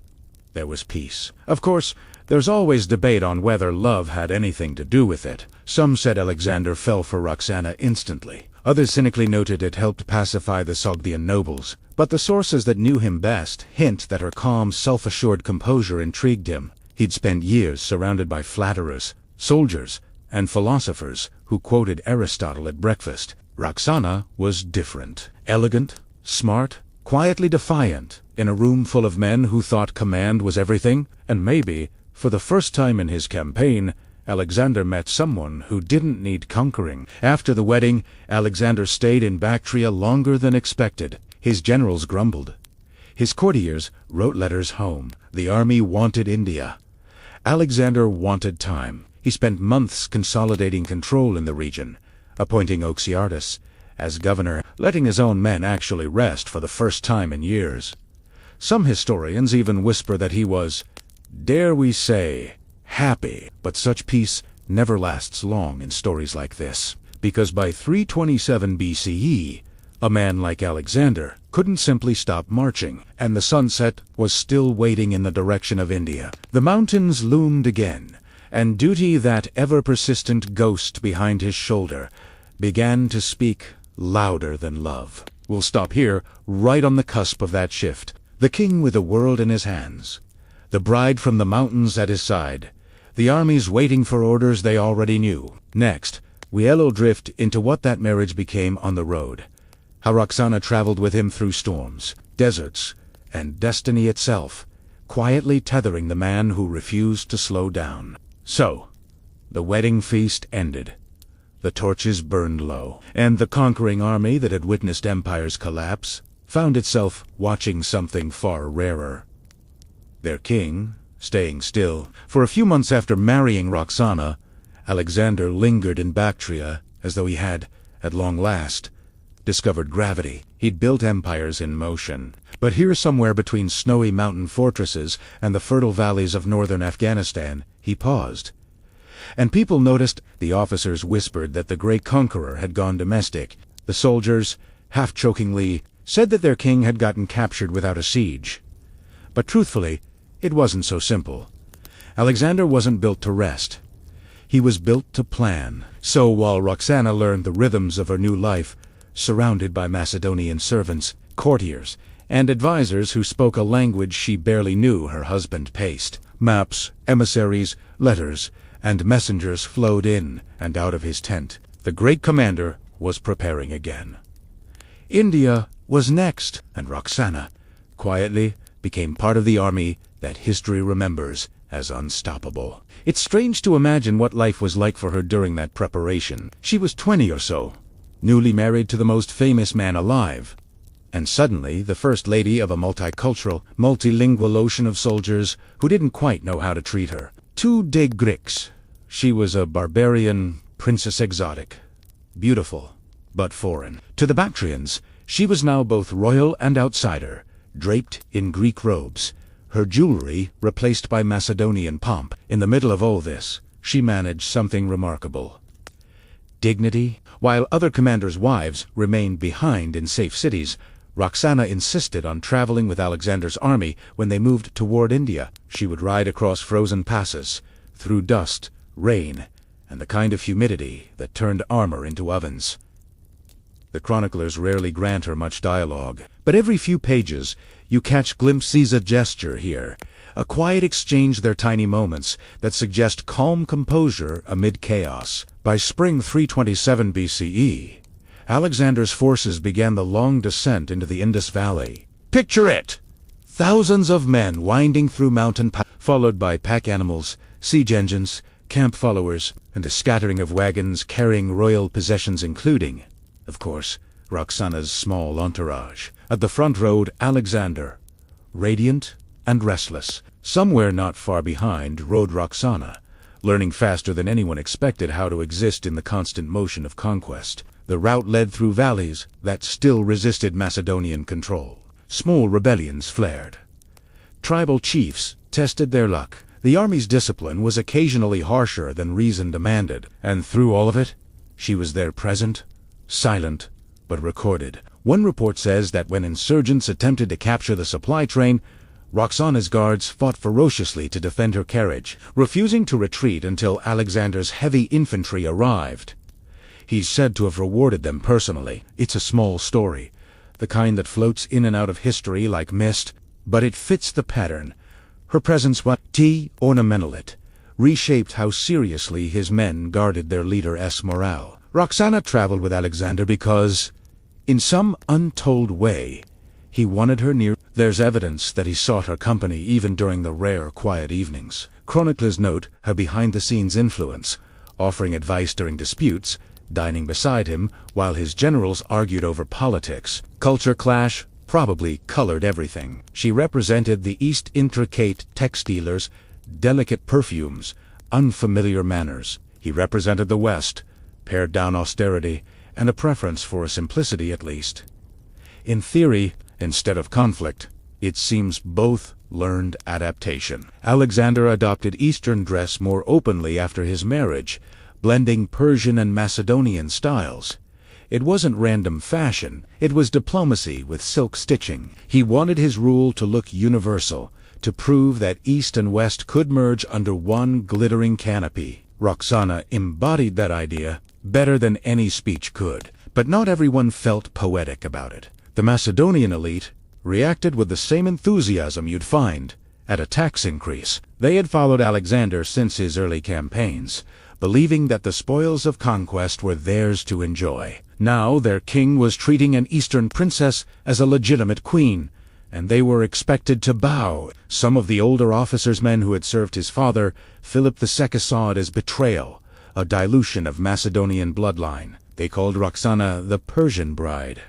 there was peace. Of course, There's always debate on whether love had anything to do with it. Some said Alexander fell for Roxana instantly. Others cynically noted it helped pacify the Sogdian nobles. But the sources that knew him best hint that her calm, self-assured composure intrigued him. He'd spent years surrounded by flatterers, soldiers, and philosophers who quoted Aristotle at breakfast. Roxana was different. Elegant, smart, quietly defiant, in a room full of men who thought command was everything, and maybe, for the first time in his campaign, Alexander met someone who didn't need conquering. After the wedding, Alexander stayed in Bactria longer than expected. His generals grumbled. His courtiers wrote letters home. The army wanted India. Alexander wanted time. He spent months consolidating control in the region, appointing Oxyartes as governor, letting his own men actually rest for the first time in years. Some historians even whisper that he was, dare we say, happy. But such peace never lasts long in stories like this, because by 327 BCE, a man like Alexander couldn't simply stop marching, and the sunset was still waiting in the direction of India. The mountains loomed again, and duty, that ever-persistent ghost behind his shoulder, began to speak louder than love. We'll stop here, right on the cusp of that shift. The king with the world in his hands, the bride from the mountains at his side, the armies waiting for orders they already knew. Next, we'll drift into what that marriage became on the road. How Roxana traveled with him through storms, deserts, and destiny itself, quietly tethering the man who refused to slow down. So, the wedding feast ended. The torches burned low, and the conquering army that had witnessed empires collapse found itself watching something far rarer. Their king staying still. For a few months after marrying Roxana, Alexander lingered in Bactria as though he had, at long last, discovered gravity. He'd built empires in motion. But here, somewhere between snowy mountain fortresses and the fertile valleys of northern Afghanistan, he paused. And people noticed. The officers whispered that the great conqueror had gone domestic. The soldiers, half-chokingly, said that their king had gotten captured without a siege. But truthfully, it wasn't so simple. Alexander wasn't built to rest. He was built to plan. So while Roxana learned the rhythms of her new life, surrounded by Macedonian servants, courtiers, and advisors who spoke a language she barely knew, her husband paced. Maps, emissaries, letters, and messengers flowed in and out of his tent. The great commander was preparing again. India was next, and Roxana, quietly, became part of the army that history remembers as unstoppable. It's strange to imagine what life was like for her during that preparation. She was 20 or so, newly married to the most famous man alive, and suddenly the first lady of a multicultural, multilingual ocean of soldiers who didn't quite know how to treat her. To de Greeks, she was a barbarian princess exotic, beautiful, but foreign. To the Bactrians, she was now both royal and outsider, draped in Greek robes, her jewelry replaced by Macedonian pomp. In the middle of all this, she managed something remarkable. Dignity. While other commanders' wives remained behind in safe cities, Roxana insisted on traveling with Alexander's army when they moved toward India. She would ride across frozen passes, through dust, rain, and the kind of humidity that turned armor into ovens. The chroniclers rarely grant her much dialogue, but every few pages you catch glimpses of gesture here, a quiet exchange, their tiny moments that suggest calm composure amid chaos. By spring 327 BCE, Alexander's forces began the long descent into the Indus Valley. Picture it! Thousands of men winding through mountain paths, followed by pack animals, siege engines, camp followers, and a scattering of wagons carrying royal possessions, including, of course, Roxana's small entourage. At the front rode Alexander, radiant and restless. Somewhere not far behind rode Roxana, learning faster than anyone expected how to exist in the constant motion of conquest. The route led through valleys that still resisted Macedonian control. Small rebellions flared. Tribal chiefs tested their luck. The army's discipline was occasionally harsher than reason demanded, and through all of it, she was there, present, silent, but recorded. One report says that when insurgents attempted to capture the supply train, Roxana's guards fought ferociously to defend her carriage, refusing to retreat until Alexander's heavy infantry arrived. He's said to have rewarded them personally. It's a small story, the kind that floats in and out of history like mist, but it fits the pattern. Her presence was ornamental. It reshaped how seriously his men guarded their leader's morale. Roxana traveled with Alexander because, in some untold way, he wanted her near. There's evidence that he sought her company even during the rare, quiet evenings. Chroniclers note her behind-the-scenes influence, offering advice during disputes, dining beside him while his generals argued over politics. Culture clash probably colored everything. She represented the East, intricate textiles, delicate perfumes, unfamiliar manners. He represented the West, pared down austerity, and a preference for simplicity at least. In theory, instead of conflict, it seems both learned adaptation. Alexander adopted Eastern dress more openly after his marriage, blending Persian and Macedonian styles. It wasn't random fashion, it was diplomacy with silk stitching. He wanted his rule to look universal, to prove that East and West could merge under one glittering canopy. Roxana embodied that idea better than any speech could, but not everyone felt poetic about it. The Macedonian elite reacted with the same enthusiasm you'd find at a tax increase. They had followed Alexander since his early campaigns, believing that the spoils of conquest were theirs to enjoy. Now their king was treating an Eastern princess as a legitimate queen, and they were expected to bow. Some of the older officers' men who had served his father, Philip II, saw it as betrayal, a dilution of Macedonian bloodline. They called Roxana the Persian bride,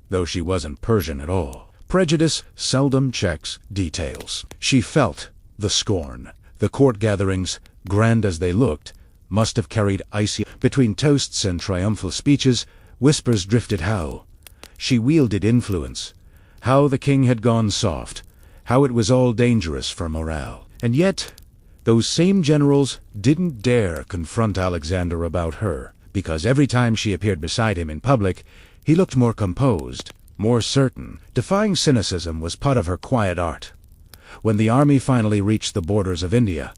though she wasn't Persian at all. Prejudice seldom checks details. She felt the scorn. The court gatherings, grand as they looked, must have carried icy. Between toasts and triumphal speeches, whispers drifted how she wielded influence, how the king had gone soft, how it was all dangerous for morale. And yet, those same generals didn't dare confront Alexander about her, because every time she appeared beside him in public, he looked more composed, more certain. Defying cynicism was part of her quiet art. When the army finally reached the borders of India,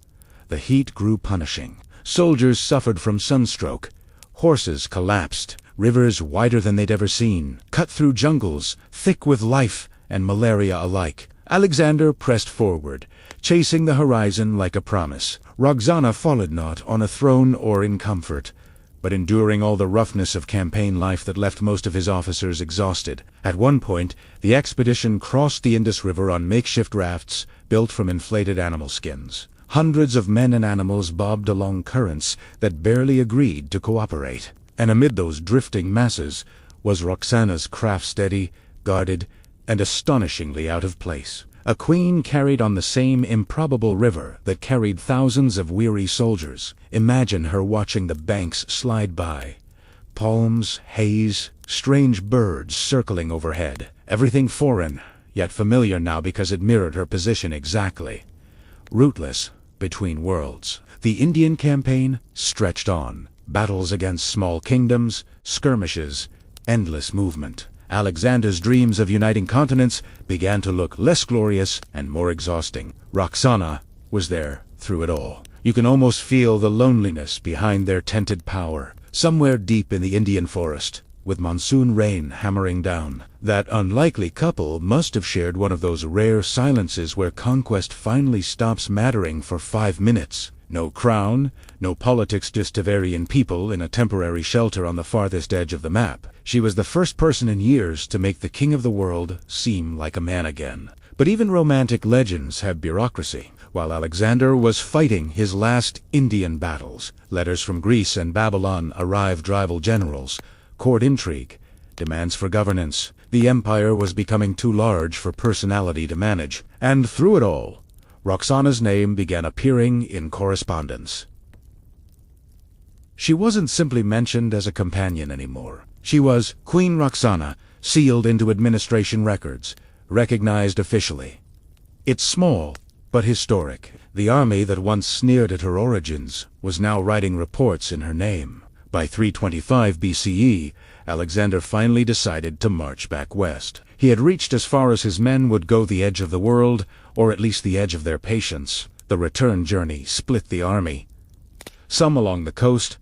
the heat grew punishing. Soldiers suffered from sunstroke. Horses collapsed. Rivers wider than they'd ever seen, cut through jungles, thick with life and malaria alike. Alexander pressed forward, chasing the horizon like a promise. Roxana followed not on a throne or in comfort, but enduring all the roughness of campaign life that left most of his officers exhausted. At one point, the expedition crossed the Indus River on makeshift rafts built from inflated animal skins. Hundreds of men and animals bobbed along currents that barely agreed to cooperate. And amid those drifting masses was Roxana's craft steady, guarded, and astonishingly out of place. A queen carried on the same improbable river that carried thousands of weary soldiers. Imagine her watching the banks slide by. Palms, haze, strange birds circling overhead. Everything foreign, yet familiar now because it mirrored her position exactly. Rootless between worlds. The Indian campaign stretched on. Battles against small kingdoms, skirmishes, endless movement. Alexander's dreams of uniting continents began to look less glorious and more exhausting. Roxana was there through it all. You can almost feel the loneliness behind their tented power. Somewhere deep in the Indian forest, with monsoon rain hammering down, that unlikely couple must have shared one of those rare silences where conquest finally stops mattering for 5 minutes. No crown, no politics, just Tavarian people in a temporary shelter on the farthest edge of the map. She was the first person in years to make the king of the world seem like a man again. But even romantic legends have bureaucracy. While Alexander was fighting his last Indian battles, letters from Greece and Babylon arrived. Rival generals, court intrigue, demands for governance. The empire was becoming too large for personality to manage. And through it all, Roxana's name began appearing in correspondence. She wasn't simply mentioned as a companion anymore. She was Queen Roxana, sealed into administration records, recognized officially. It's small, but historic. The army that once sneered at her origins was now writing reports in her name. By 325 BCE, Alexander finally decided to march back west. He had reached as far as his men would go, the edge of the world, or at least the edge of their patience. The return journey split the army. Some along the coast,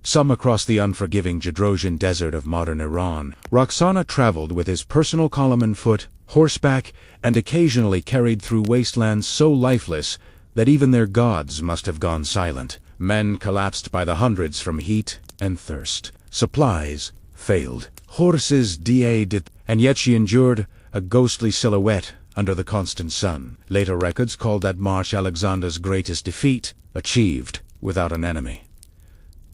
some across the unforgiving Gedrosian desert of modern Iran. Roxana traveled with his personal column on foot, horseback, and occasionally carried through wastelands so lifeless that even their gods must have gone silent. Men collapsed by the hundreds from heat and thirst. Supplies failed. Horses died, and yet she endured, a ghostly silhouette under the constant sun. Later records called that march Alexander's greatest defeat, achieved without an enemy.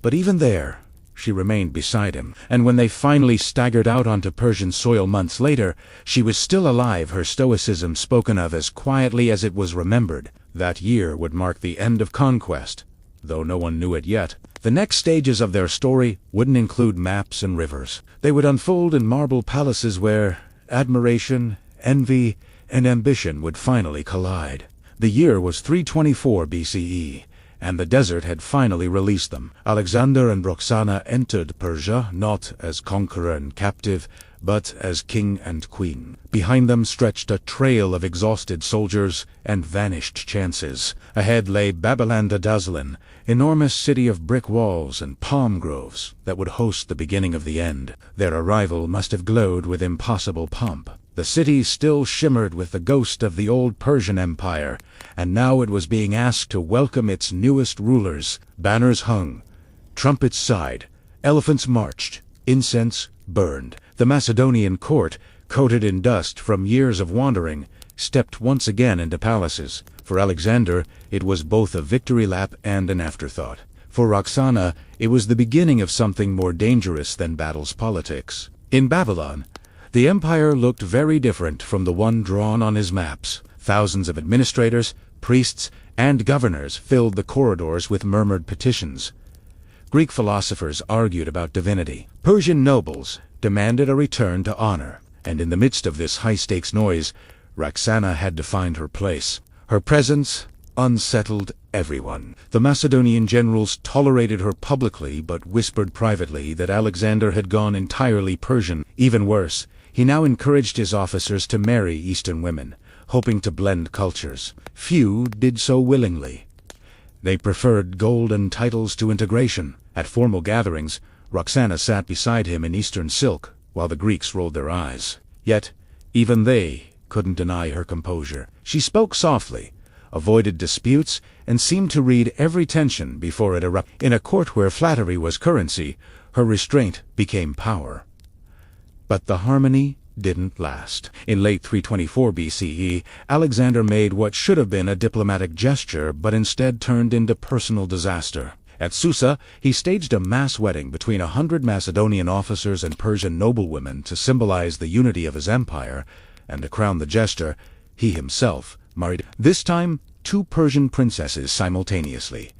But even there, she remained beside him, and when they finally staggered out onto Persian soil months later, she was still alive, her stoicism spoken of as quietly as it was remembered. That year would mark the end of conquest, though no one knew it yet. The next stages of their story wouldn't include maps and rivers. They would unfold in marble palaces where admiration, envy, and ambition would finally collide. The year was 324 BCE. And the desert had finally released them. Alexander and Roxana entered Persia not as conqueror and captive, but as king and queen. Behind them stretched a trail of exhausted soldiers and vanished chances. Ahead lay Babylon the Dazzling, enormous city of brick walls and palm groves that would host the beginning of the end. Their arrival must have glowed with impossible pomp. The city still shimmered with the ghost of the old Persian Empire, and now it was being asked to welcome its newest rulers. Banners hung, trumpets sighed, elephants marched, incense burned. The Macedonian court, coated in dust from years of wandering, stepped once again into palaces. For Alexander, it was both a victory lap and an afterthought. For Roxana, it was the beginning of something more dangerous than battle's politics. In Babylon, the empire looked very different from the one drawn on his maps. Thousands of administrators, priests, and governors filled the corridors with murmured petitions. Greek philosophers argued about divinity. Persian nobles demanded a return to honor. And in the midst of this high-stakes noise, Roxana had to find her place. Her presence unsettled everyone. The Macedonian generals tolerated her publicly but whispered privately that Alexander had gone entirely Persian. Even worse, he now encouraged his officers to marry Eastern women, hoping to blend cultures. Few did so willingly. They preferred gold and titles to integration. At formal gatherings, Roxana sat beside him in Eastern silk, while the Greeks rolled their eyes. Yet, even they couldn't deny her composure. She spoke softly, avoided disputes, and seemed to read every tension before it erupted. In a court where flattery was currency, her restraint became power. But the harmony didn't last. In late 324 BCE, Alexander made what should have been a diplomatic gesture, but instead turned into personal disaster. At Susa, he staged a mass wedding between 100 Macedonian officers and Persian noblewomen to symbolize the unity of his empire, and to crown the gesture, he himself married, this time, 2 Persian princesses simultaneously,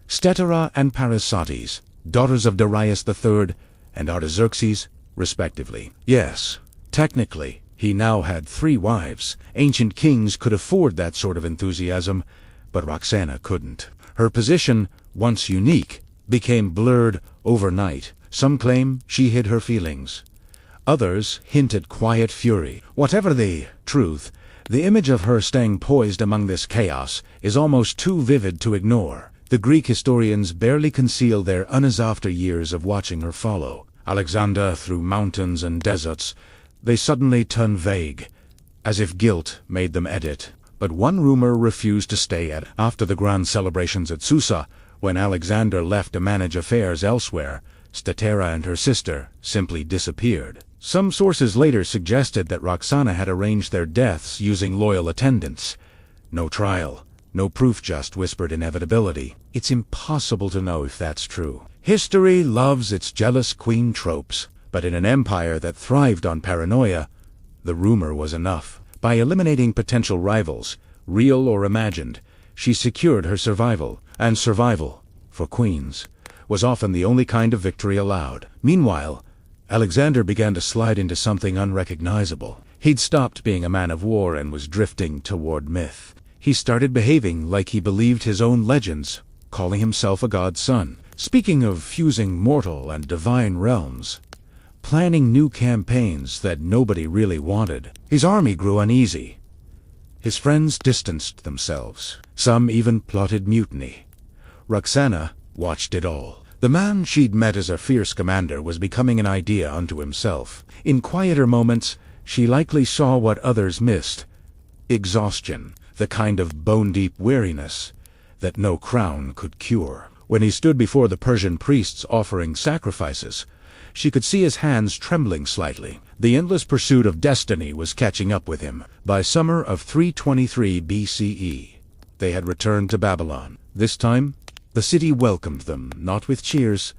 Statera and Parasates, daughters of Darius III and Artaxerxes, respectively. Yes, technically, he now had 3 wives. Ancient kings could afford that sort of enthusiasm, but Roxana couldn't. Her position, once unique, became blurred overnight. Some claim she hid her feelings. Others hint at quiet fury. Whatever the truth, the image of her staying poised among this chaos is almost too vivid to ignore. The Greek historians barely conceal their uneasy after years of watching her follow Alexander through mountains and deserts. They suddenly turn vague, as if guilt made them edit. But one rumor refused to stay at. After the grand celebrations at Susa, when Alexander left to manage affairs elsewhere, Statera and her sister simply disappeared. Some sources later suggested that Roxana had arranged their deaths using loyal attendants. No trial, no proof, just whispered inevitability. It's impossible to know if that's true. History loves its jealous queen tropes, but in an empire that thrived on paranoia, the rumor was enough. By eliminating potential rivals, real or imagined, she secured her survival, and survival, for queens, was often the only kind of victory allowed. Meanwhile, Alexander began to slide into something unrecognizable. He'd stopped being a man of war and was drifting toward myth. He started behaving like he believed his own legends, calling himself a god's son. Speaking of fusing mortal and divine realms, planning new campaigns that nobody really wanted. His army grew uneasy. His friends distanced themselves. Some even plotted mutiny. Roxana watched it all. The man she'd met as a fierce commander was becoming an idea unto himself. In quieter moments, she likely saw what others missed. Exhaustion, the kind of bone-deep weariness that no crown could cure. When he stood before the Persian priests offering sacrifices, she could see his hands trembling slightly. The endless pursuit of destiny was catching up with him. By summer of 323 BCE, they had returned to Babylon. This time, the city welcomed them, not with cheers,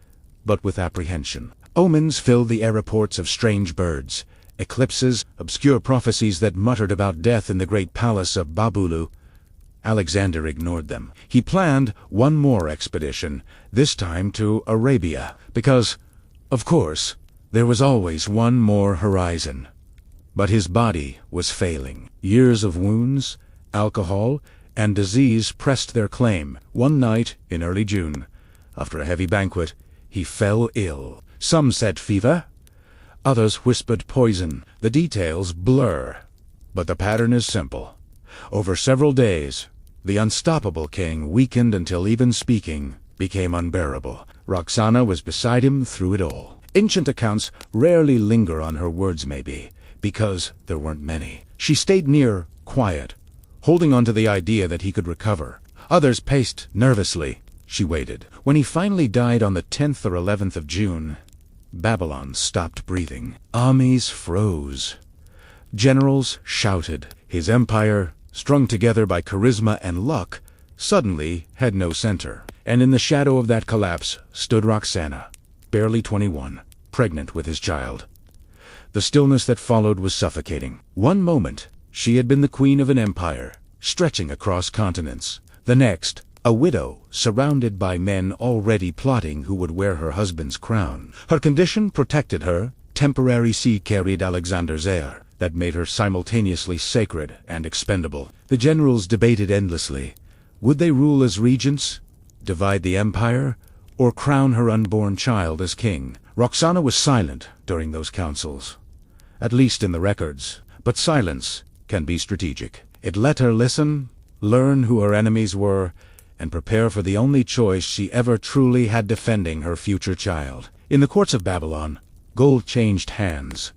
but with apprehension. Omens filled the air reports of strange birds, eclipses, obscure prophecies that muttered about death in the great palace of Babulu. Alexander ignored them. He planned one more expedition, this time to Arabia, because, of course, there was always one more horizon. But his body was failing. Years of wounds, alcohol, and disease pressed their claim. One night, in early June, after a heavy banquet, he fell ill. Some said fever, others whispered poison. The details blur, but the pattern is simple. Over several days, the unstoppable king weakened until even speaking became unbearable. Roxana was beside him through it all. Ancient accounts rarely linger on her words, maybe, because there weren't many. She stayed near, quiet, holding on to the idea that he could recover. Others paced nervously. She waited. When he finally died on the 10th or 11th of June, Babylon stopped breathing. Armies froze. Generals shouted. His empire, strung together by charisma and luck, suddenly had no center. And in the shadow of that collapse stood Roxana, barely 21, pregnant with his child. The stillness that followed was suffocating. One moment, she had been the queen of an empire, stretching across continents. The next, a widow, surrounded by men already plotting who would wear her husband's crown. Her condition protected her. Temporary sea carried Alexander's heir. That made her simultaneously sacred and expendable. The generals debated endlessly. Would they rule as regents, divide the empire, or crown her unborn child as king? Roxana was silent during those councils, at least in the records. But silence can be strategic. It let her listen, learn who her enemies were, and prepare for the only choice she ever truly had, defending her future child. In the courts of Babylon, gold changed hands.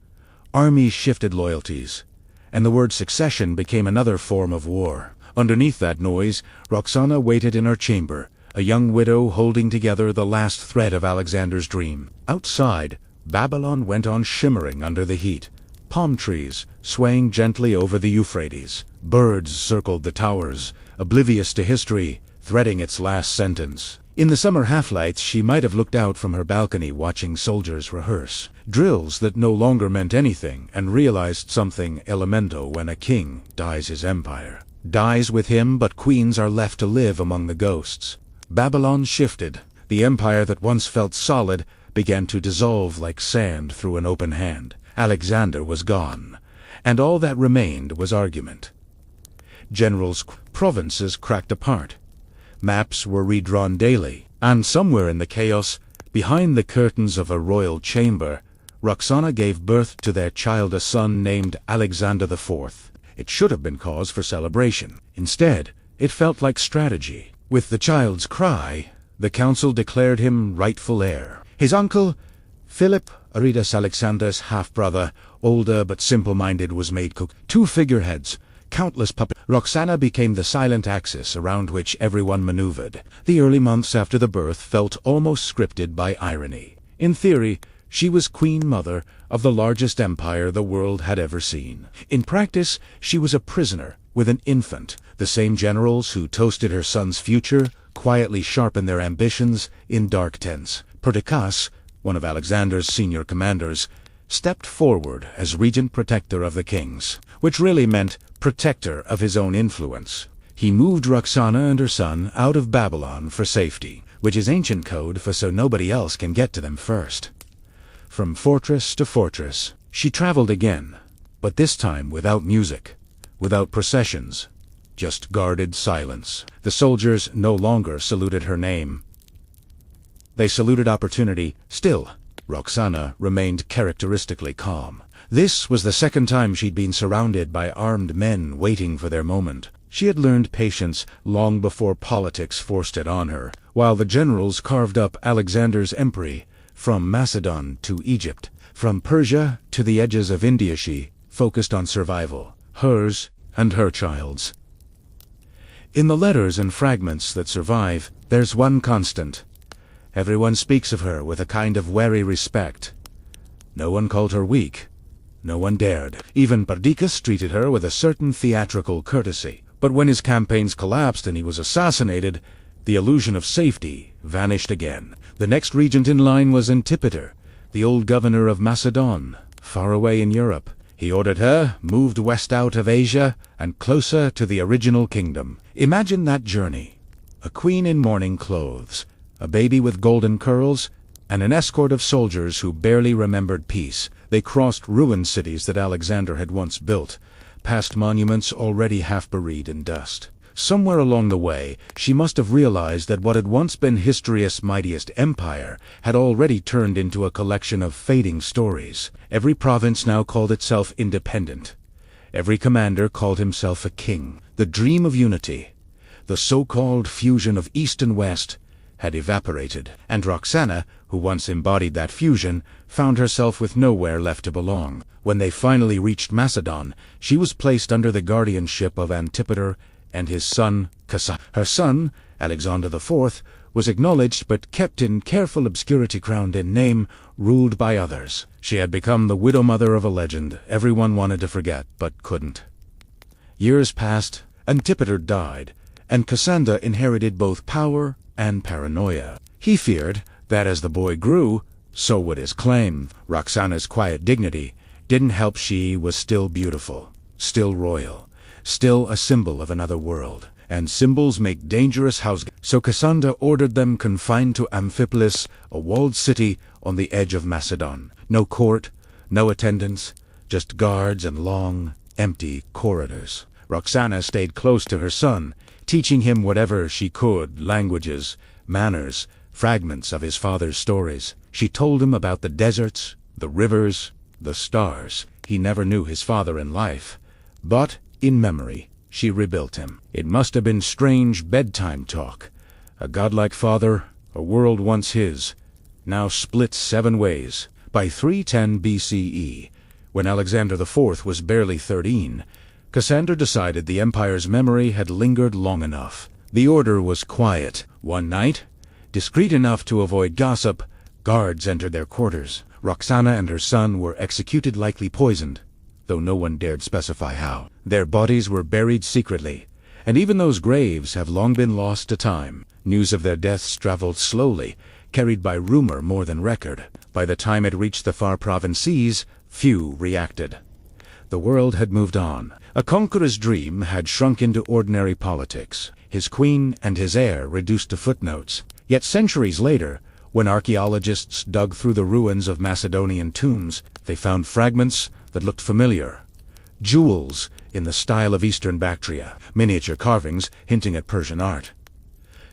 Armies shifted loyalties, and the word succession became another form of war. Underneath that noise, Roxana waited in her chamber, a young widow holding together the last thread of Alexander's dream. Outside, Babylon went on shimmering under the heat. Palm trees swaying gently over the Euphrates. Birds circled the towers, oblivious to history, threading its last sentence. In the summer half-lights, she might have looked out from her balcony watching soldiers rehearse. Drills that no longer meant anything, and realized something elemental when a king dies his empire. Dies with him, but queens are left to live among the ghosts. Babylon shifted. The empire that once felt solid began to dissolve like sand through an open hand. Alexander was gone, and all that remained was argument. Generals' provinces cracked apart. Maps were redrawn daily, and somewhere in the chaos, behind the curtains of a royal chamber, Roxana gave birth to their child, a son named Alexander IV. It should have been cause for celebration. Instead, it felt like strategy. With the child's cry, the council declared him rightful heir. His uncle, Philip, Aridas Alexander's half-brother, older but simple-minded, was made cook. Two figureheads, countless puppets. Roxana became the silent axis around which everyone maneuvered. The early months after the birth felt almost scripted by irony. In theory, she was queen mother of the largest empire the world had ever seen. In practice, she was a prisoner with an infant. The same generals who toasted her son's future quietly sharpened their ambitions in dark tents. Perdiccas, one of Alexander's senior commanders, stepped forward as regent protector of the kings, which really meant protector of his own influence. He moved Roxana and her son out of Babylon for safety, which is ancient code for so nobody else can get to them first. From fortress to fortress, she traveled again, but this time without music, without processions, just guarded silence. The soldiers no longer saluted her name. They saluted opportunity. Still, Roxana remained characteristically calm. This was the second time she'd been surrounded by armed men waiting for their moment. She had learned patience long before politics forced it on her, while the generals carved up Alexander's empire from Macedon to Egypt. From Persia to the edges of India she focused on survival, hers and her child's. In the letters and fragments that survive, there's one constant. Everyone speaks of her with a kind of wary respect. No one called her weak. No one dared. Even Perdiccas treated her with a certain theatrical courtesy. But when his campaigns collapsed and he was assassinated, the illusion of safety vanished again. The next regent in line was Antipater, the old governor of Macedon, far away in Europe. He ordered her moved west out of Asia and closer to the original kingdom. Imagine that journey. A queen in mourning clothes, a baby with golden curls, and an escort of soldiers who barely remembered peace. They crossed ruined cities that Alexander had once built, past monuments already half buried in dust. Somewhere along the way, she must have realized that what had once been history's mightiest empire had already turned into a collection of fading stories. Every province now called itself independent. Every commander called himself a king. The dream of unity, the so-called fusion of East and West, had evaporated, and Roxana, who once embodied that fusion, found herself with nowhere left to belong. When they finally reached Macedon, she was placed under the guardianship of Antipater and his son, Cassandra. Her son, Alexander IV, was acknowledged but kept in careful obscurity, crowned in name, ruled by others. She had become the widow mother of a legend everyone wanted to forget but couldn't. Years passed, Antipater died, and Cassandra inherited both power and paranoia. He feared that as the boy grew, so would his claim. Roxana's quiet dignity didn't help. She was still beautiful, still royal, still a symbol of another world, and symbols make dangerous house. So Cassandra ordered them confined to Amphipolis, a walled city on the edge of Macedon. No court, no attendants, just guards and long, empty corridors. Roxana stayed close to her son, teaching him whatever she could, languages, manners, fragments of his father's stories. She told him about the deserts, the rivers, the stars. He never knew his father in life, but in memory she rebuilt him. It must have been strange bedtime talk. A godlike father, a world once his, now split 7 ways. By 310 BCE, when Alexander IV was barely 13, Cassandra decided the empire's memory had lingered long enough. The order was quiet. One night, discreet enough to avoid gossip, guards entered their quarters. Roxana and her son were executed, likely poisoned, though no one dared specify how. Their bodies were buried secretly, and even those graves have long been lost to time. News of their deaths traveled slowly, carried by rumor more than record. By the time it reached the far provinces, few reacted. The world had moved on. A conqueror's dream had shrunk into ordinary politics, his queen and his heir reduced to footnotes. Yet centuries later, when archaeologists dug through the ruins of Macedonian tombs, they found fragments that looked familiar. Jewels in the style of Eastern Bactria, miniature carvings hinting at Persian art.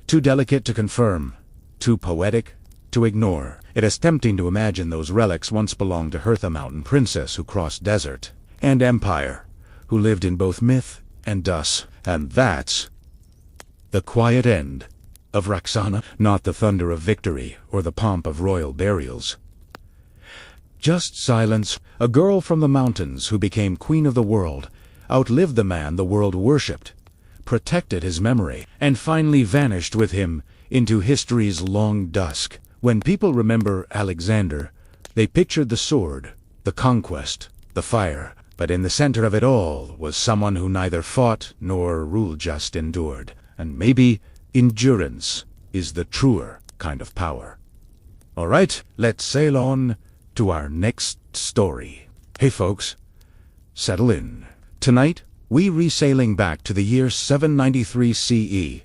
Too delicate to confirm, too poetic to ignore. It is tempting to imagine those relics once belonged to Hertha Mountain princess who crossed desert and empire, who lived in both myth and dust. And that's the quiet end of Roxana, not the thunder of victory or the pomp of royal burials. Just silence. A girl from the mountains who became queen of the world, outlived the man the world worshipped, protected his memory, and finally vanished with him into history's long dusk. When people remember Alexander, they pictured the sword, the conquest, the fire, but in the center of it all was someone who neither fought nor ruled, just endured. And maybe endurance is the truer kind of power. All right, let's sail on to our next story. Hey folks, settle in. Tonight, we resailing back to the year 793 CE,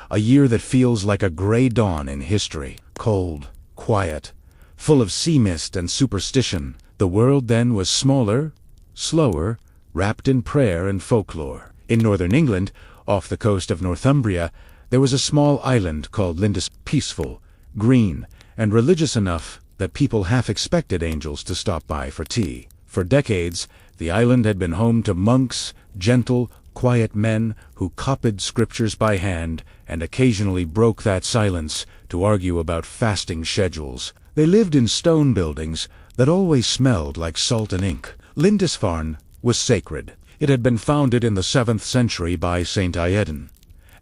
a year that feels like a gray dawn in history. Cold, quiet, full of sea mist and superstition. The world then was smaller, slower, wrapped in prayer and folklore. In northern England, off the coast of Northumbria, there was a small island called Lindis, peaceful, green, and religious enough that people half expected angels to stop by for tea. For decades, the island had been home to monks, gentle, quiet men who copied scriptures by hand and occasionally broke that silence to argue about fasting schedules. They lived in stone buildings that always smelled like salt and ink. Lindisfarne was sacred. It had been founded in the 7th century by Saint Iadon,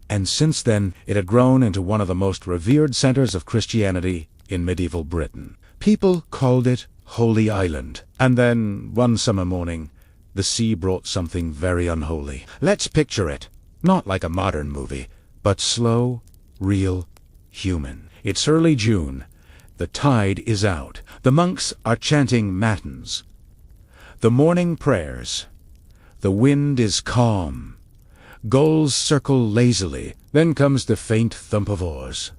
and since then it had grown into one of the most revered centers of Christianity in medieval Britain. People called it Holy Island. And then, one summer morning, the sea brought something very unholy. Let's picture it. Not like a modern movie, but slow, real, human. It's early June. The tide is out. The monks are chanting matins. The morning prayers. The wind is calm. Gulls circle lazily. Then comes the faint thump of oars.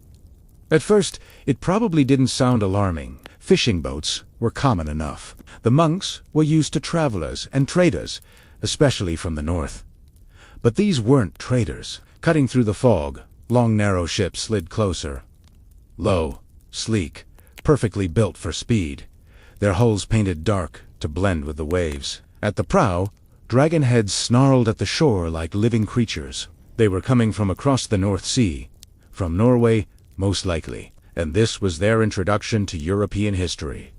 At first, it probably didn't sound alarming. Fishing boats were common enough. The monks were used to travelers and traders, especially from the north. But these weren't traders. Cutting through the fog, long narrow ships slid closer. Low, sleek, perfectly built for speed. Their hulls painted dark to blend with the waves. At the prow, dragon heads snarled at the shore like living creatures. They were coming from across the North Sea, from Norway, most likely, and this was their introduction to European history.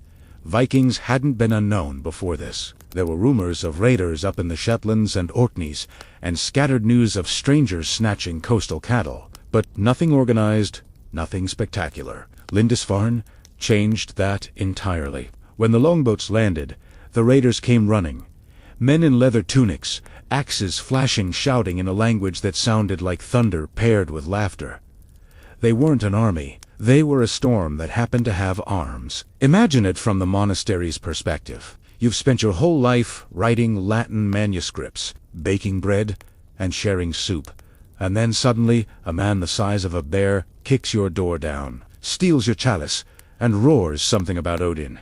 Vikings hadn't been unknown before this. There were rumors of raiders up in the Shetlands and Orkneys, and scattered news of strangers snatching coastal cattle, but nothing organized, nothing spectacular. Lindisfarne changed that entirely. When the longboats landed, the raiders came running. Men in leather tunics, axes flashing, shouting in a language that sounded like thunder paired with laughter. They weren't an army. They were a storm that happened to have arms. Imagine it from the monastery's perspective. You've spent your whole life writing Latin manuscripts, baking bread, and sharing soup. And then suddenly, a man the size of a bear kicks your door down, steals your chalice, and roars something about Odin.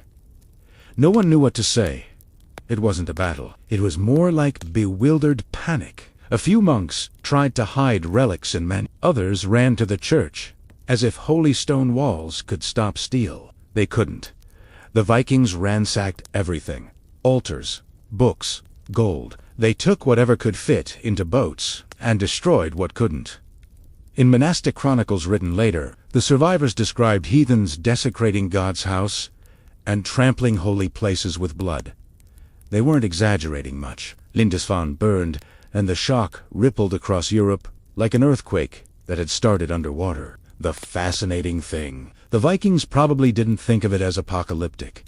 No one knew what to say. It wasn't a battle. It was more like bewildered panic. A few monks tried to hide relics in men. Others ran to the church, as if holy stone walls could stop steel. They couldn't. The Vikings ransacked everything. Altars, books, gold. They took whatever could fit into boats, and destroyed what couldn't. In monastic chronicles written later, the survivors described heathens desecrating God's house and trampling holy places with blood. They weren't exaggerating much. Lindisfarne burned, and the shock rippled across Europe like an earthquake that had started underwater. The fascinating thing. The Vikings probably didn't think of it as apocalyptic.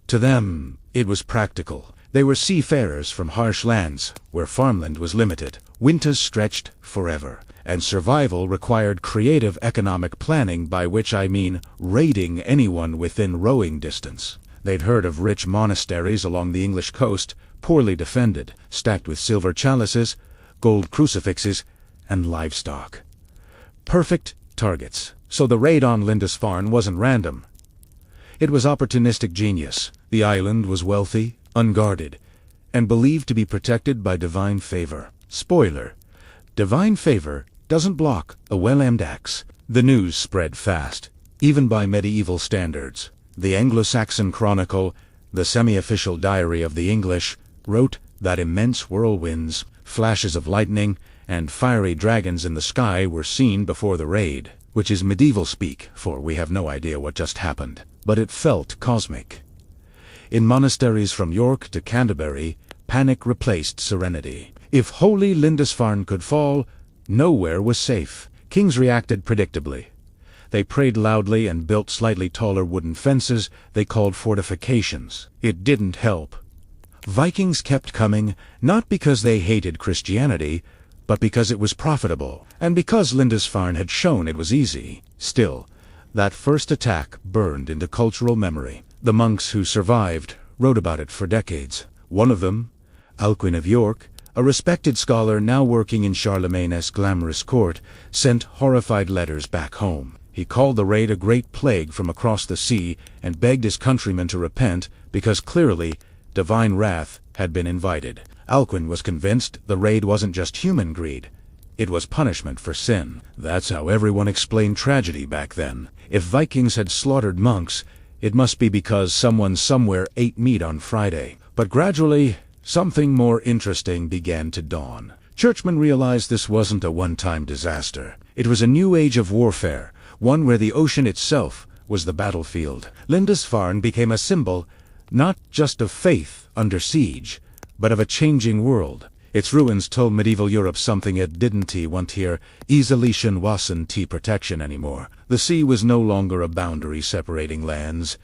To them, it was practical. They were seafarers from harsh lands, where farmland was limited. Winters stretched forever, and survival required creative economic planning, by which I mean raiding anyone within rowing distance. They'd heard of rich monasteries along the English coast, poorly defended, stacked with silver chalices, gold crucifixes, and livestock. Perfect targets. So the raid on Lindisfarne wasn't random. It was opportunistic genius. The island was wealthy, unguarded, and believed to be protected by divine favor. Spoiler: divine favor doesn't block a well-aimed axe. The news spread fast, even by medieval standards. The Anglo-Saxon Chronicle, the semi-official diary of the English, wrote that immense whirlwinds, flashes of lightning, and fiery dragons in the sky were seen before the raid, which is medieval speak, for we have no idea what just happened. But it felt cosmic. In monasteries from York to Canterbury, panic replaced serenity. If holy Lindisfarne could fall, nowhere was safe. Kings reacted predictably. They prayed loudly and built slightly taller wooden fences they called fortifications. It didn't help. Vikings kept coming, not because they hated Christianity, but because it was profitable, and because Lindisfarne had shown it was easy. Still, that first attack burned into cultural memory. The monks who survived wrote about it for decades. One of them, Alcuin of York, a respected scholar now working in Charlemagne's glamorous court, sent horrified letters back home. He called the raid a great plague from across the sea and begged his countrymen to repent, because clearly divine wrath had been invited. Alcuin was convinced the raid wasn't just human greed. It was punishment for sin. That's how everyone explained tragedy back then. If Vikings had slaughtered monks, It must be because someone somewhere ate meat on Friday. But gradually, something more interesting began to dawn. Churchmen realized this wasn't a one-time disaster. It was a new age of warfare, one where the ocean itself was the battlefield. Lindisfarne became a symbol, not just of faith under siege, but of a changing world. Its ruins told medieval Europe something it didn't want here. Isolation wasn't protection anymore. The sea was no longer a boundary separating lands.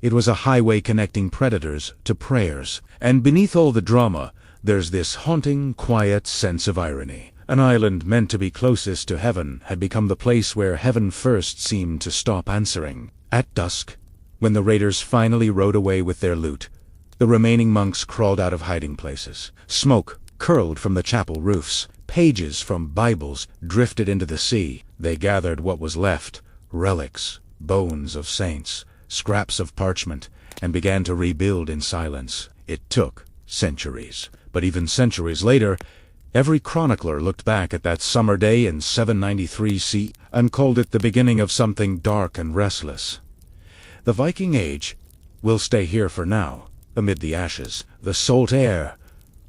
It was a highway connecting predators to preyers. And beneath all the drama, there's this haunting, quiet sense of irony. An island meant to be closest to heaven had become the place where heaven first seemed to stop answering. At dusk, when the raiders finally rode away with their loot, the remaining monks crawled out of hiding places. Smoke curled from the chapel roofs. Pages from Bibles drifted into the sea. They gathered what was left, relics, bones of saints, scraps of parchment, and began to rebuild in silence. It took centuries. But even centuries later, every chronicler looked back at that summer day in 793 CE and called it the beginning of something dark and restless. The Viking Age will stay here for now, amid the ashes, the salt air,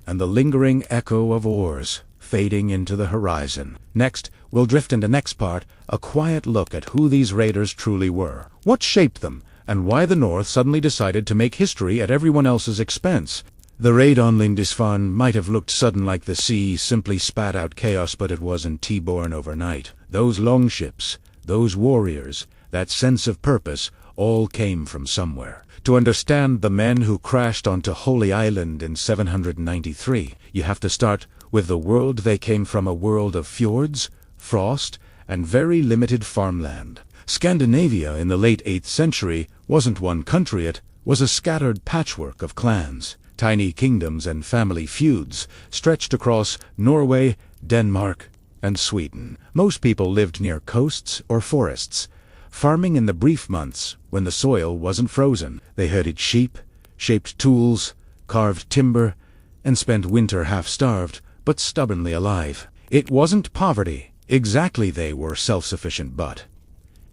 and the lingering echo of oars fading into the horizon. Next, we'll drift into next part, a quiet look at who these raiders truly were, what shaped them, and why the North suddenly decided to make history at everyone else's expense. The raid on Lindisfarne might have looked sudden, like the sea simply spat out chaos, but it wasn't born overnight. Those longships, those warriors, that sense of purpose, all came from somewhere. To understand the men who crashed onto Holy Island in 793, you have to start with the world they came from, a world of fjords, frost, and very limited farmland. Scandinavia in the late 8th century wasn't one country, it was a scattered patchwork of clans. Tiny kingdoms and family feuds stretched across Norway, Denmark, and Sweden. Most people lived near coasts or forests, farming in the brief months when the soil wasn't frozen. They herded sheep, shaped tools, carved timber, and spent winter half-starved, but stubbornly alive. It wasn't poverty, exactly. They were self-sufficient, but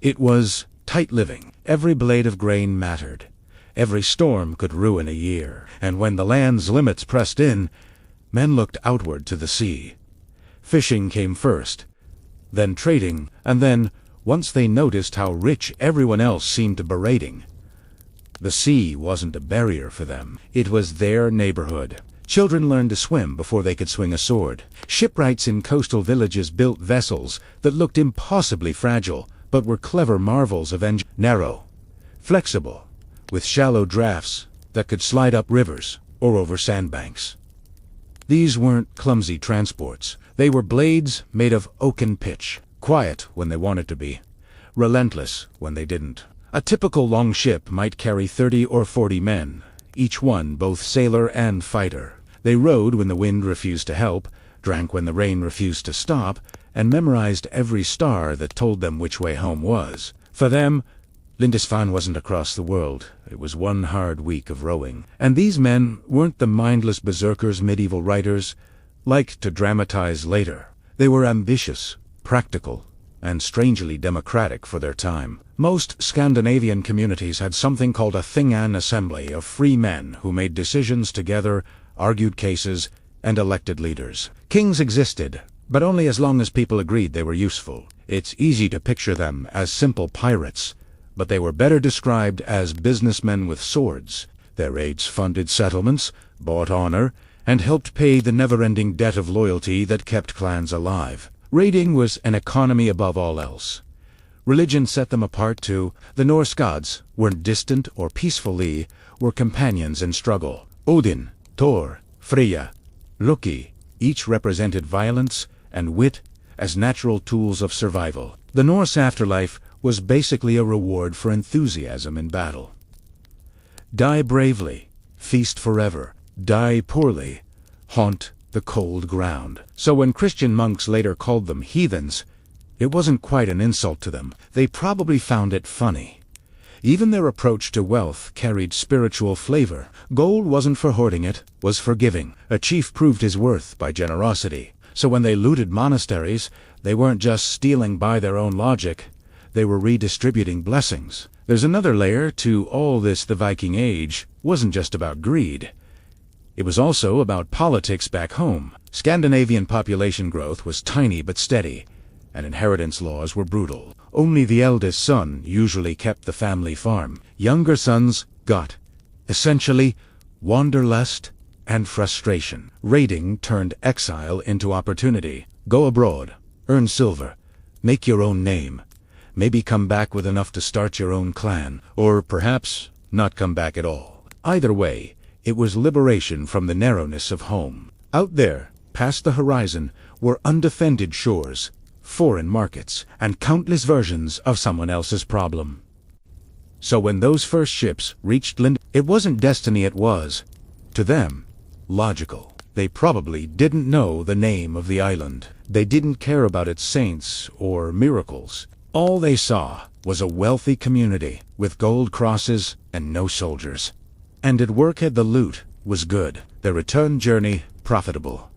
it was tight living. Every blade of grain mattered. Every storm could ruin a year. And when the land's limits pressed in, men looked outward to the sea. Fishing came first, then trading, and then, once they noticed how rich everyone else seemed to be raiding, the sea wasn't a barrier for them. It was their neighborhood. Children learned to swim before they could swing a sword. Shipwrights in coastal villages built vessels that looked impossibly fragile, but were clever marvels of engineering. Narrow, flexible, with shallow drafts that could slide up rivers or over sandbanks. These weren't clumsy transports. They were blades made of oak and pitch, quiet when they wanted to be, relentless when they didn't. A typical long ship might carry 30 or 40 men, each one both sailor and fighter. They rowed when the wind refused to help, drank when the rain refused to stop, and memorized every star that told them which way home was. For them, Lindisfarne wasn't across the world. It was one hard week of rowing. And these men weren't the mindless berserkers medieval writers liked to dramatize later. They were ambitious, practical, and strangely democratic for their time. Most Scandinavian communities had something called a thing-an assembly of free men who made decisions together, argued cases, and elected leaders. Kings existed, but only as long as people agreed they were useful. It's easy to picture them as simple pirates, but they were better described as businessmen with swords. Their raids funded settlements, bought honor, and helped pay the never-ending debt of loyalty that kept clans alive. Raiding was an economy above all else. Religion set them apart too. The Norse gods weren't distant or peacefully, were companions in struggle. Odin, Thor, Freya, Loki, each represented violence and wit as natural tools of survival. The Norse afterlife was basically a reward for enthusiasm in battle. Die bravely, feast forever. Die poorly, haunt the cold ground. So when Christian monks later called them heathens, it wasn't quite an insult to them. They probably found it funny. Even their approach to wealth carried spiritual flavor. Gold wasn't for hoarding, it was for giving. A chief proved his worth by generosity. So when they looted monasteries, they weren't just stealing by their own logic. they were redistributing blessings. There's another layer to all this. The Viking Age wasn't just about greed. It was also about politics back home. Scandinavian population growth was tiny but steady, and inheritance laws were brutal. Only the eldest son usually kept the family farm. Younger sons got, essentially, wanderlust and frustration. Raiding turned exile into opportunity. Go abroad, earn silver, make your own name, maybe come back with enough to start your own clan, or perhaps not come back at all. Either way, it was liberation from the narrowness of home. Out there, past the horizon, were undefended shores, foreign markets, and countless versions of someone else's problem. So when those first ships reached Lind, it wasn't destiny, it was, to them, logical. They probably didn't know the name of the island. They didn't care about its saints or miracles. All they saw was a wealthy community with gold crosses and no soldiers. And at workhead the loot was good, their return journey profitable.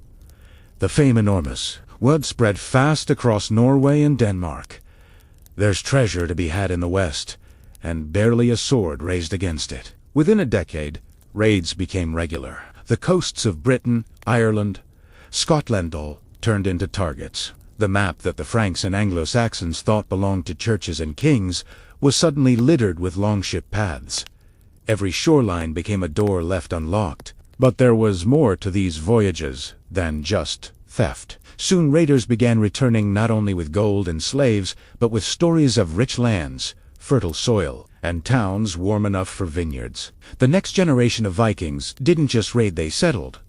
The fame enormous. Word spread fast across Norway and Denmark. There's treasure to be had in the West, and barely a sword raised against it. Within a decade, raids became regular. The coasts of Britain, Ireland, Scotland all turned into targets. The map that the Franks and Anglo-Saxons thought belonged to churches and kings was suddenly littered with longship paths. Every shoreline became a door left unlocked. But there was more to these voyages than just theft. Soon raiders began returning not only with gold and slaves, but with stories of rich lands, fertile soil, and towns warm enough for vineyards. The next generation of Vikings didn't just raid, they settled.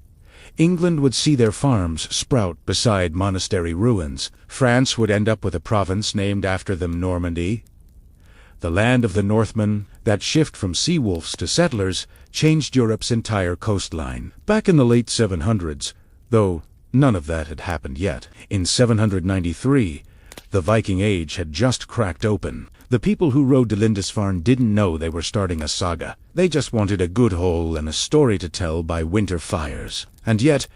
England would see their farms sprout beside monastery ruins. France would end up with a province named after them, Normandy. The land of the Northmen, that shift from sea wolves to settlers, changed Europe's entire coastline. Back in the late 700s, though none of that had happened yet, in 793, the Viking Age had just cracked open. The people who rode to Lindisfarne didn't know they were starting a saga. They just wanted a good haul and a story to tell by winter fires. And yet,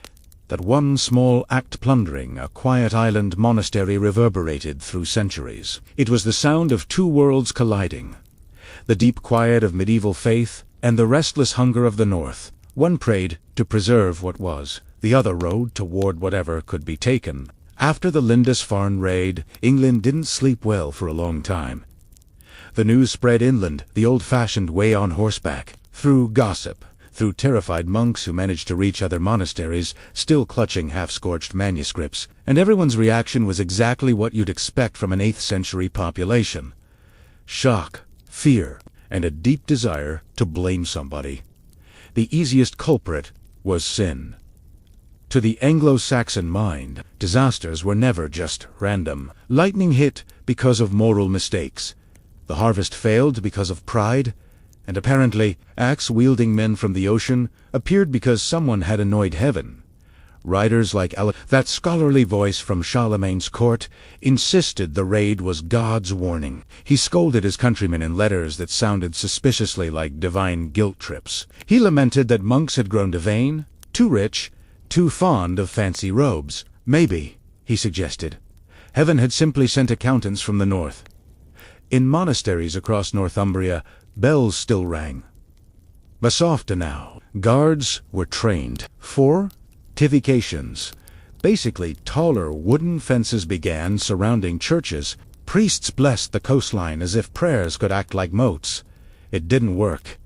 that one small act plundering a quiet island monastery reverberated through centuries. It was the sound of two worlds colliding. The deep quiet of medieval faith and the restless hunger of the North. One prayed to preserve what was. The other rode toward whatever could be taken. After the Lindisfarne raid, England didn't sleep well for a long time. The news spread inland, the old-fashioned way, on horseback, through gossip, through terrified monks who managed to reach other monasteries, still clutching half-scorched manuscripts, and everyone's reaction was exactly what you'd expect from an 8th century population. Shock, fear, and a deep desire to blame somebody. The easiest culprit was sin. To the Anglo-Saxon mind, disasters were never just random. Lightning hit because of moral mistakes. The harvest failed because of pride, and apparently axe-wielding men from the ocean appeared because someone had annoyed heaven. Writers like that scholarly voice from Charlemagne's court, insisted the raid was God's warning. He scolded his countrymen in letters that sounded suspiciously like divine guilt trips. He lamented that monks had grown too vain, too rich, too fond of fancy robes. Maybe, he suggested, heaven had simply sent accountants from the north. In monasteries across Northumbria, bells still rang. But softer now. Guards were trained. Fortifications. Basically, taller wooden fences began surrounding churches. Priests blessed the coastline as if prayers could act like moats. It didn't work.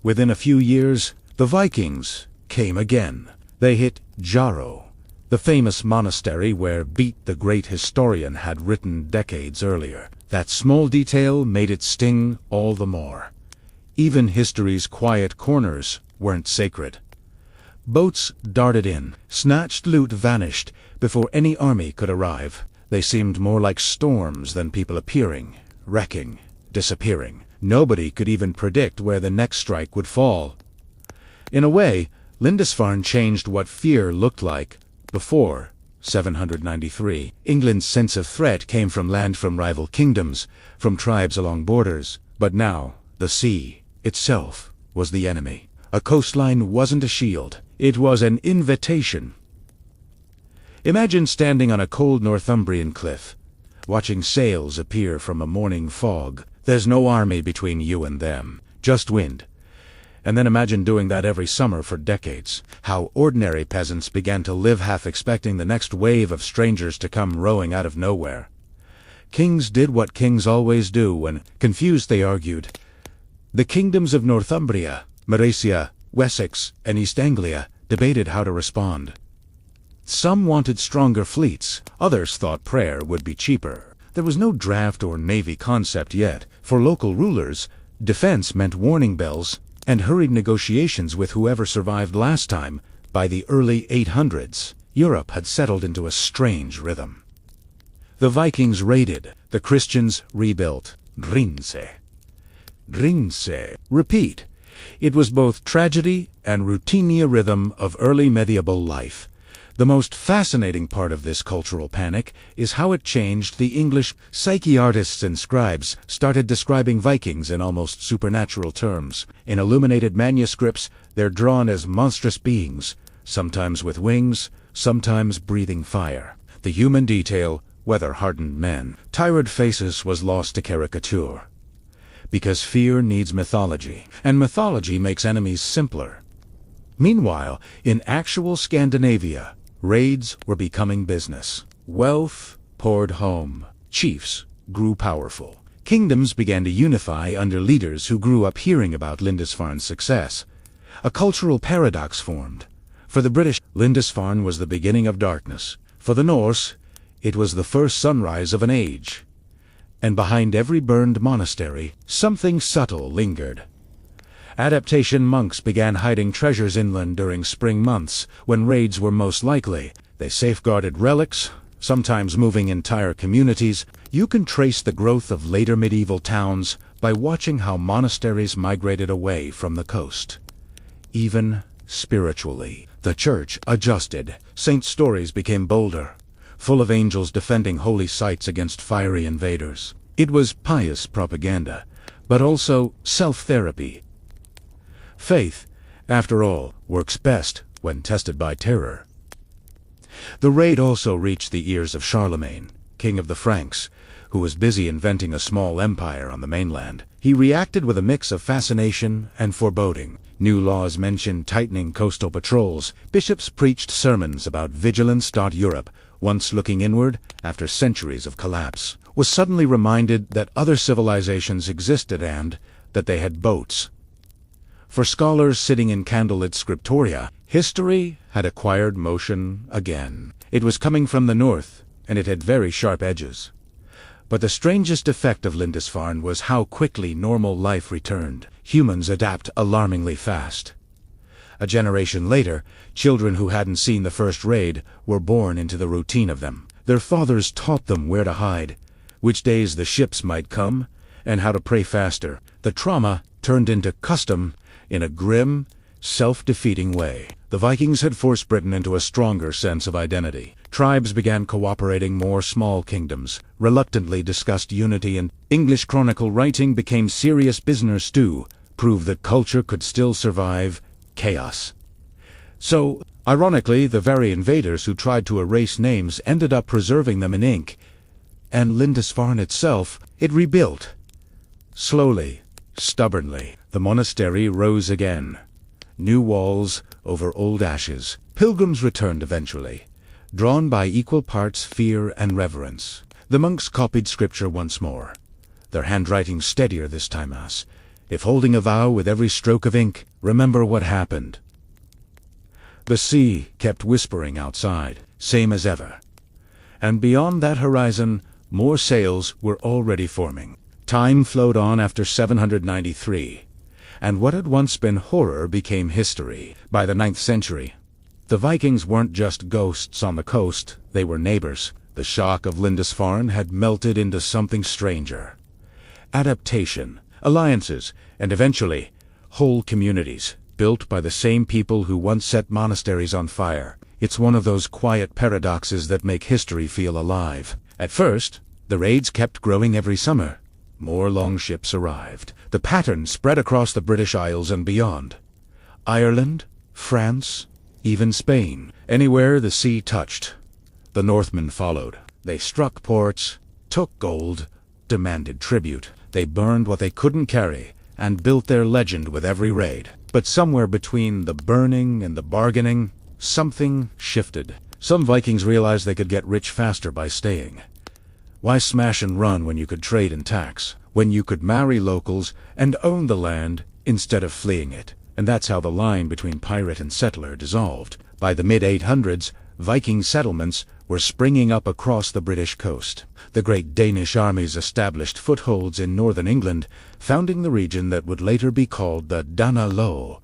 Within a few years, the Vikings came again. They hit Jarrow, the famous monastery where Beat the great historian had written decades earlier. That small detail made it sting all the more. Even history's quiet corners weren't sacred. Boats darted in. Snatched loot vanished before any army could arrive. They seemed more like storms than people appearing, wrecking, disappearing. Nobody could even predict where the next strike would fall. In a way, Lindisfarne changed what fear looked like before 793. England's sense of threat came from land, from rival kingdoms, from tribes along borders. But now, the sea itself was the enemy. A coastline wasn't a shield. It was an invitation. Imagine standing on a cold Northumbrian cliff. watching sails appear from a morning fog. There's no army between you and them, just wind. And then imagine doing that every summer for decades. How ordinary peasants began to live half expecting the next wave of strangers to come rowing out of nowhere. Kings did what kings always do. When confused, they argued. The kingdoms of Northumbria, Mercia, Wessex, and East Anglia debated how to respond. Some wanted stronger fleets, others thought prayer would be cheaper. There was no draft or navy concept yet. For local rulers, defense meant warning bells and hurried negotiations with whoever survived last time. By the early 800s, Europe had settled into a strange rhythm. The Vikings raided, the Christians rebuilt. Grinse. Grinse. Repeat. It was both tragedy and routine, a rhythm of early medieval life. The most fascinating part of this cultural panic is how it changed the English psyche. Artists and scribes started describing Vikings in almost supernatural terms. In illuminated manuscripts, they're drawn as monstrous beings, sometimes with wings, sometimes breathing fire. The human detail, weather-hardened men, tired faces, was lost to caricature. Because fear needs mythology, and mythology makes enemies simpler. Meanwhile, in actual Scandinavia, raids were becoming business. Wealth poured home. Chiefs grew powerful. Kingdoms began to unify under leaders who grew up hearing about Lindisfarne's success. A cultural paradox formed. For the British, Lindisfarne was the beginning of darkness. For the Norse, it was the first sunrise of an age. And behind every burned monastery, something subtle lingered. Adaptation monks began hiding treasures inland during spring months, when raids were most likely. They safeguarded relics, sometimes moving entire communities. You can trace the growth of later medieval towns by watching how monasteries migrated away from the coast. Even spiritually, the church adjusted. Saint stories became bolder, full of angels defending holy sites against fiery invaders. It was pious propaganda, but also self-therapy. Faith, after all, works best when tested by terror. The raid also reached the ears of Charlemagne, king of the Franks, who was busy inventing a small empire on the mainland. He reacted with a mix of fascination and foreboding. New laws mentioned tightening coastal patrols. Bishops preached sermons about vigilance. Europe, once looking inward after centuries of collapse, was suddenly reminded that other civilizations existed and that they had boats. For scholars sitting in candlelit scriptoria, history had acquired motion again. It was coming from the north, and it had very sharp edges. But the strangest effect of Lindisfarne was how quickly normal life returned. Humans adapt alarmingly fast. A generation later, children who hadn't seen the first raid were born into the routine of them. Their fathers taught them where to hide, which days the ships might come, and how to pray faster. The trauma turned into custom in a grim, self-defeating way. The Vikings had forced Britain into a stronger sense of identity. Tribes began cooperating more. Small kingdoms reluctantly discussed unity, and English chronicle writing became serious business to prove that culture could still survive chaos. So, ironically, the very invaders who tried to erase names ended up preserving them in ink. And Lindisfarne itself, it rebuilt. Slowly, stubbornly, the monastery rose again. New walls over old ashes. Pilgrims returned eventually, drawn by equal parts fear and reverence. The monks copied scripture once more, their handwriting steadier this time. As if holding a vow with every stroke of ink, remember what happened. The sea kept whispering outside, same as ever. And beyond that horizon, more sails were already forming. Time flowed on after 793, and what had once been horror became history. By the 9th century, the Vikings weren't just ghosts on the coast, they were neighbors. The shock of Lindisfarne had melted into something stranger. Adaptation, alliances, and eventually, whole communities, built by the same people who once set monasteries on fire. It's one of those quiet paradoxes that make history feel alive. At first, the raids kept growing every summer. More longships arrived. The pattern spread across the British Isles and beyond. Ireland, France, even Spain. Anywhere the sea touched, the Northmen followed. They struck ports, took gold, demanded tribute. They burned what they couldn't carry, and built their legend with every raid. But somewhere between the burning and the bargaining, something shifted. Some Vikings realized they could get rich faster by staying. Why smash and run when you could trade and tax, when you could marry locals and own the land instead of fleeing it? And that's how the line between pirate and settler dissolved. By the mid-800s, Viking settlements were springing up across the British coast. The great Danish armies established footholds in northern England, founding the region that would later be called the Danelaw.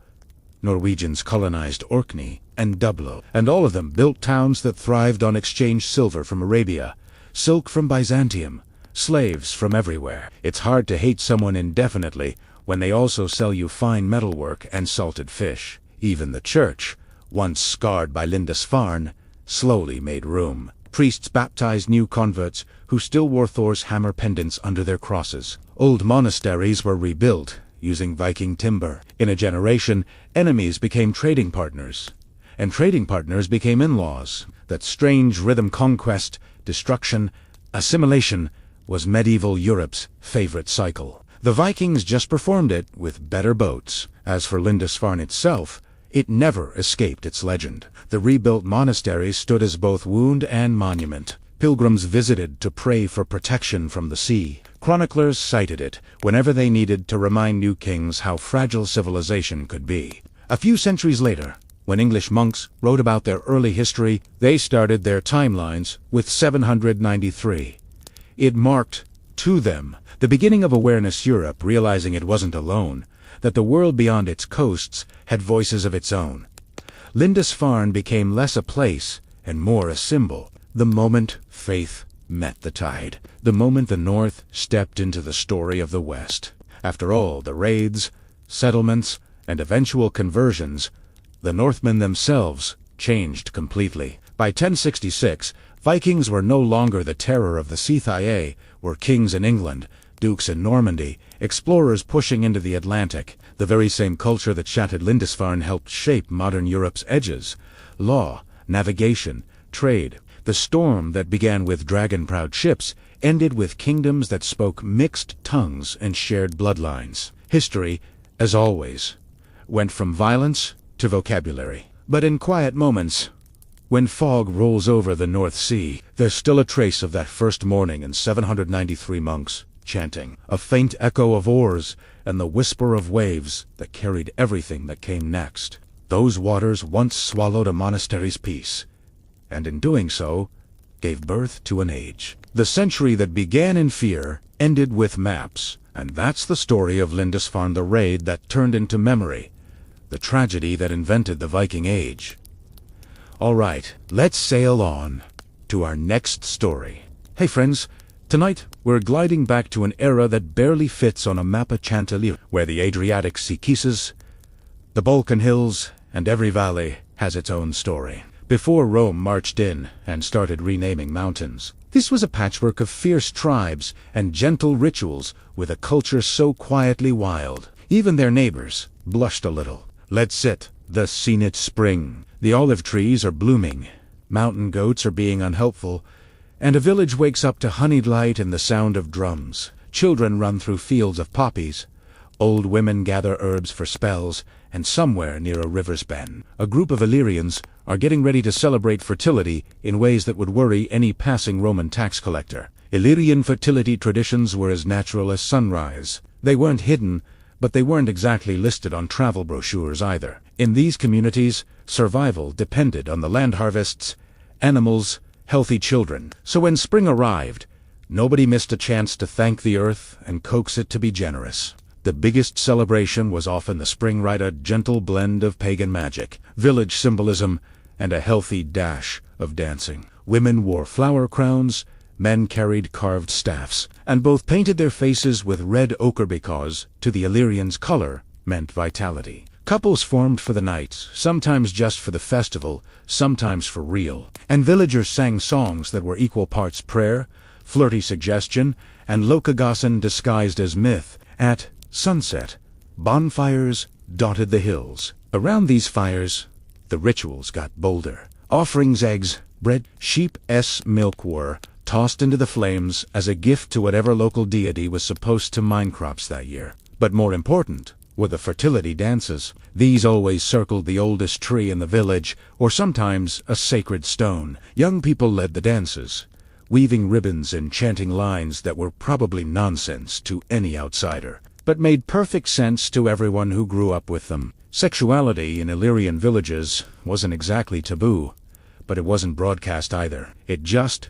Norwegians colonized Orkney and Dublo, and all of them built towns that thrived on exchanged silver from Arabia, silk from Byzantium, slaves from everywhere. It's hard to hate someone indefinitely when they also sell you fine metalwork and salted fish. Even the church, once scarred by Lindisfarne, slowly made room. Priests baptized new converts who still wore Thor's hammer pendants under their crosses. Old monasteries were rebuilt using Viking timber. In a generation, enemies became trading partners, and trading partners became in-laws. That strange rhythm: conquest, destruction, assimilation was medieval Europe's favorite cycle. The Vikings just performed it with better boats. As for Lindisfarne itself, it never escaped its legend. The rebuilt monasteries stood as both wound and monument. Pilgrims visited to pray for protection from the sea. Chroniclers cited it whenever they needed to remind new kings how fragile civilization could be. A few centuries later, when English monks wrote about their early history, they started their timelines with 793. It marked, to them, the beginning of awareness Europe realizing it wasn't alone, that the world beyond its coasts had voices of its own. Lindisfarne became less a place and more a symbol. The moment faith met the tide. The moment the North stepped into the story of the West. After all the raids, settlements, and eventual conversions, the Northmen themselves changed completely. By 1066, Vikings were no longer the terror of the Scythia, were kings in England, dukes in Normandy, explorers pushing into the Atlantic. The very same culture that shattered Lindisfarne helped shape modern Europe's edges. Law, navigation, trade. The storm that began with dragon-proud ships ended with kingdoms that spoke mixed tongues and shared bloodlines. History, as always, went from violence to vocabulary. But in quiet moments, when fog rolls over the North Sea, there's still a trace of that first morning and 793 monks chanting. A faint echo of oars and the whisper of waves that carried everything that came next. Those waters once swallowed a monastery's peace, and in doing so, gave birth to an age. The century that began in fear ended with maps, and that's the story of Lindisfarne, the raid that turned into memory, the tragedy that invented the Viking Age. All right, let's sail on to our next story. Hey friends, tonight we're gliding back to an era that barely fits on a map of Chantilly, where the Adriatic Sea kisses, the Balkan Hills, and every valley has its own story. Before Rome marched in and started renaming mountains, this was a patchwork of fierce tribes and gentle rituals with a culture so quietly wild. Even their neighbors blushed a little. Let's sit. The Cenit spring. The olive trees are blooming. Mountain goats are being unhelpful. And a village wakes up to honeyed light and the sound of drums. Children run through fields of poppies. Old women gather herbs for spells, and somewhere near a river's bend, a group of Illyrians are getting ready to celebrate fertility in ways that would worry any passing Roman tax collector. Illyrian fertility traditions were as natural as sunrise. They weren't hidden, but they weren't exactly listed on travel brochures either. In these communities, survival depended on the land harvests, animals, healthy children. So when spring arrived, nobody missed a chance to thank the earth and coax it to be generous. The biggest celebration was often the spring rite, a gentle blend of pagan magic, village symbolism, and a healthy dash of dancing. Women wore flower crowns, men carried carved staffs, and both painted their faces with red ochre because, to the Illyrians, color meant vitality. Couples formed for the night, sometimes just for the festival, sometimes for real. And villagers sang songs that were equal parts prayer, flirty suggestion, and lokagossen disguised as myth. At sunset, bonfires dotted the hills. Around these fires, the rituals got bolder. Offerings, eggs, bread, sheep's milk were tossed into the flames as a gift to whatever local deity was supposed to mine crops that year. But more important were the fertility dances. These always circled the oldest tree in the village, or sometimes a sacred stone. Young people led the dances, weaving ribbons and chanting lines that were probably nonsense to any outsider, but made perfect sense to everyone who grew up with them. Sexuality in Illyrian villages wasn't exactly taboo, but it wasn't broadcast either. It just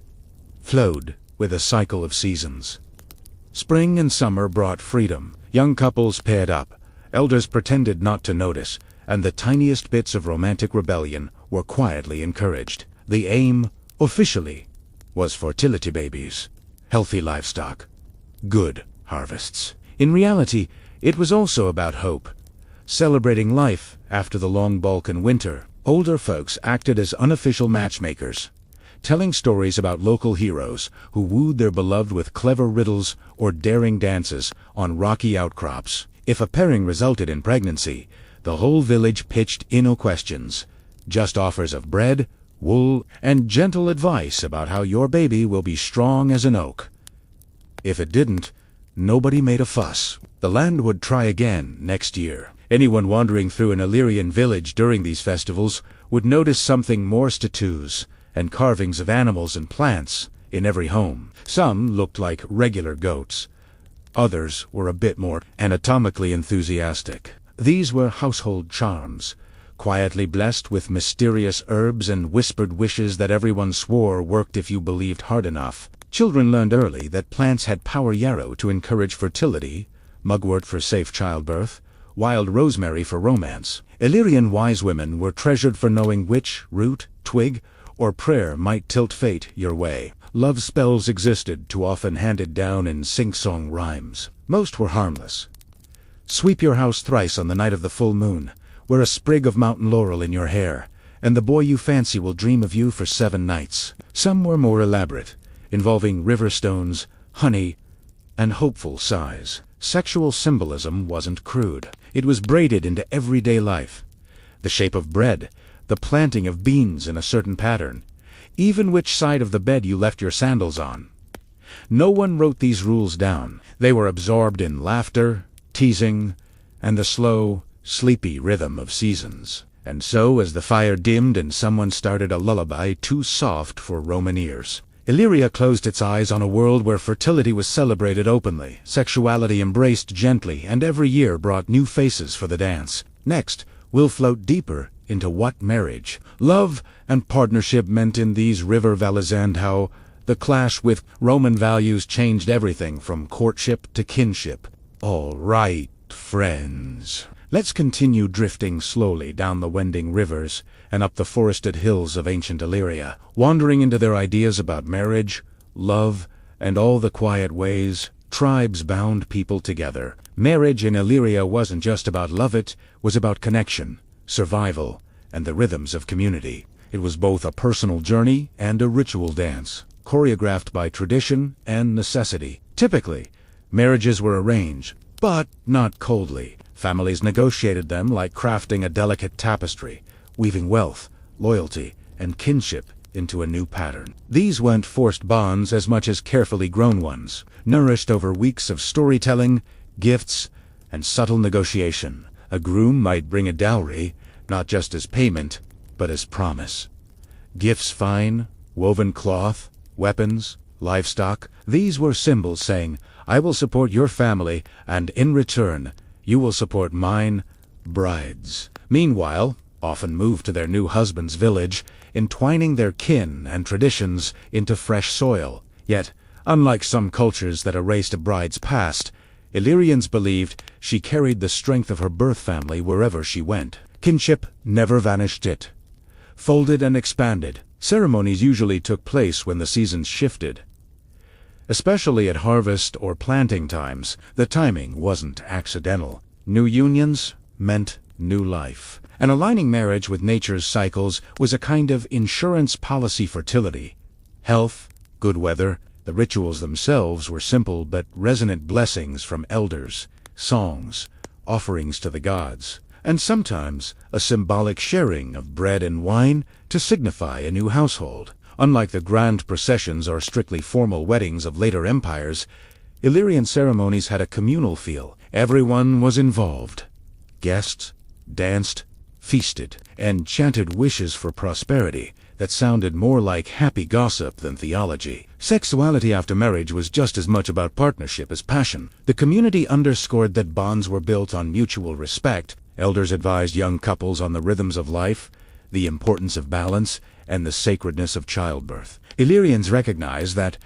flowed with a cycle of seasons. Spring and summer brought freedom. Young couples paired up, elders pretended not to notice, and the tiniest bits of romantic rebellion were quietly encouraged. The aim, officially, was fertility babies, healthy livestock, good harvests. In reality, it was also about hope, celebrating life after the long Balkan winter. Older folks acted as unofficial matchmakers, telling stories about local heroes who wooed their beloved with clever riddles or daring dances on rocky outcrops. If a pairing resulted in pregnancy, the whole village pitched in no questions, just offers of bread, wool, and gentle advice about how your baby will be strong as an oak. If it didn't, nobody made a fuss. The land would try again next year. Anyone wandering through an Illyrian village during these festivals would notice something more statues and carvings of animals and plants in every home. Some looked like regular goats. Others were a bit more anatomically enthusiastic. These were household charms, quietly blessed with mysterious herbs and whispered wishes that everyone swore worked if you believed hard enough. Children learned early that plants had power yarrow to encourage fertility, mugwort for safe childbirth, wild rosemary for romance. Illyrian wise women were treasured for knowing which root, twig, or prayer might tilt fate your way. Love spells existed, too often handed down in sing-song rhymes. Most were harmless. Sweep your house thrice on the night of the full moon, wear a sprig of mountain laurel in your hair, and the boy you fancy will dream of you for 7 nights. Some were more elaborate, involving river stones, honey, and hopeful sighs. Sexual symbolism wasn't crude. It was braided into everyday life. The shape of bread, the planting of beans in a certain pattern, even which side of the bed you left your sandals on. No one wrote these rules down. They were absorbed in laughter, teasing, and the slow, sleepy rhythm of seasons. And so, as the fire dimmed and someone started a lullaby too soft for Roman ears, Illyria closed its eyes on a world where fertility was celebrated openly, sexuality embraced gently, and every year brought new faces for the dance. Next, we'll float deeper into what marriage, love, and partnership meant in these river valleys, and how the clash with Roman values changed everything from courtship to kinship. All right, friends. Let's continue drifting slowly down the winding rivers and up the forested hills of ancient Illyria, wandering into their ideas about marriage, love, and all the quiet ways tribes bound people together. Marriage in Illyria wasn't just about love, it was about connection, survival, and the rhythms of community. It was both a personal journey and a ritual dance, choreographed by tradition and necessity. Typically, marriages were arranged, but not coldly. Families negotiated them like crafting a delicate tapestry, weaving wealth, loyalty, and kinship into a new pattern. These weren't forced bonds as much as carefully grown ones, nourished over weeks of storytelling, gifts, and subtle negotiation. A groom might bring a dowry, not just as payment, but as promise. Gifts fine, woven cloth, weapons, livestock, these were symbols saying, I will support your family, and in return, you will support mine. Brides, meanwhile, often moved to their new husband's village, entwining their kin and traditions into fresh soil. Yet, unlike some cultures that erased a bride's past, Illyrians believed she carried the strength of her birth family wherever she went. Kinship never vanished, it folded and expanded. Ceremonies usually took place when the seasons shifted. Especially at harvest or planting times, the timing wasn't accidental. New unions meant new life. And aligning marriage with nature's cycles was a kind of insurance policy fertility. Health, good weather, the rituals themselves were simple but resonant blessings from elders, songs, offerings to the gods, and sometimes a symbolic sharing of bread and wine to signify a new household. Unlike the grand processions or strictly formal weddings of later empires, Illyrian ceremonies had a communal feel. Everyone was involved. Guests danced, feasted, and chanted wishes for prosperity that sounded more like happy gossip than theology. Sexuality after marriage was just as much about partnership as passion. The community underscored that bonds were built on mutual respect. Elders advised young couples on the rhythms of life, the importance of balance, and the sacredness of childbirth. Illyrians recognized that,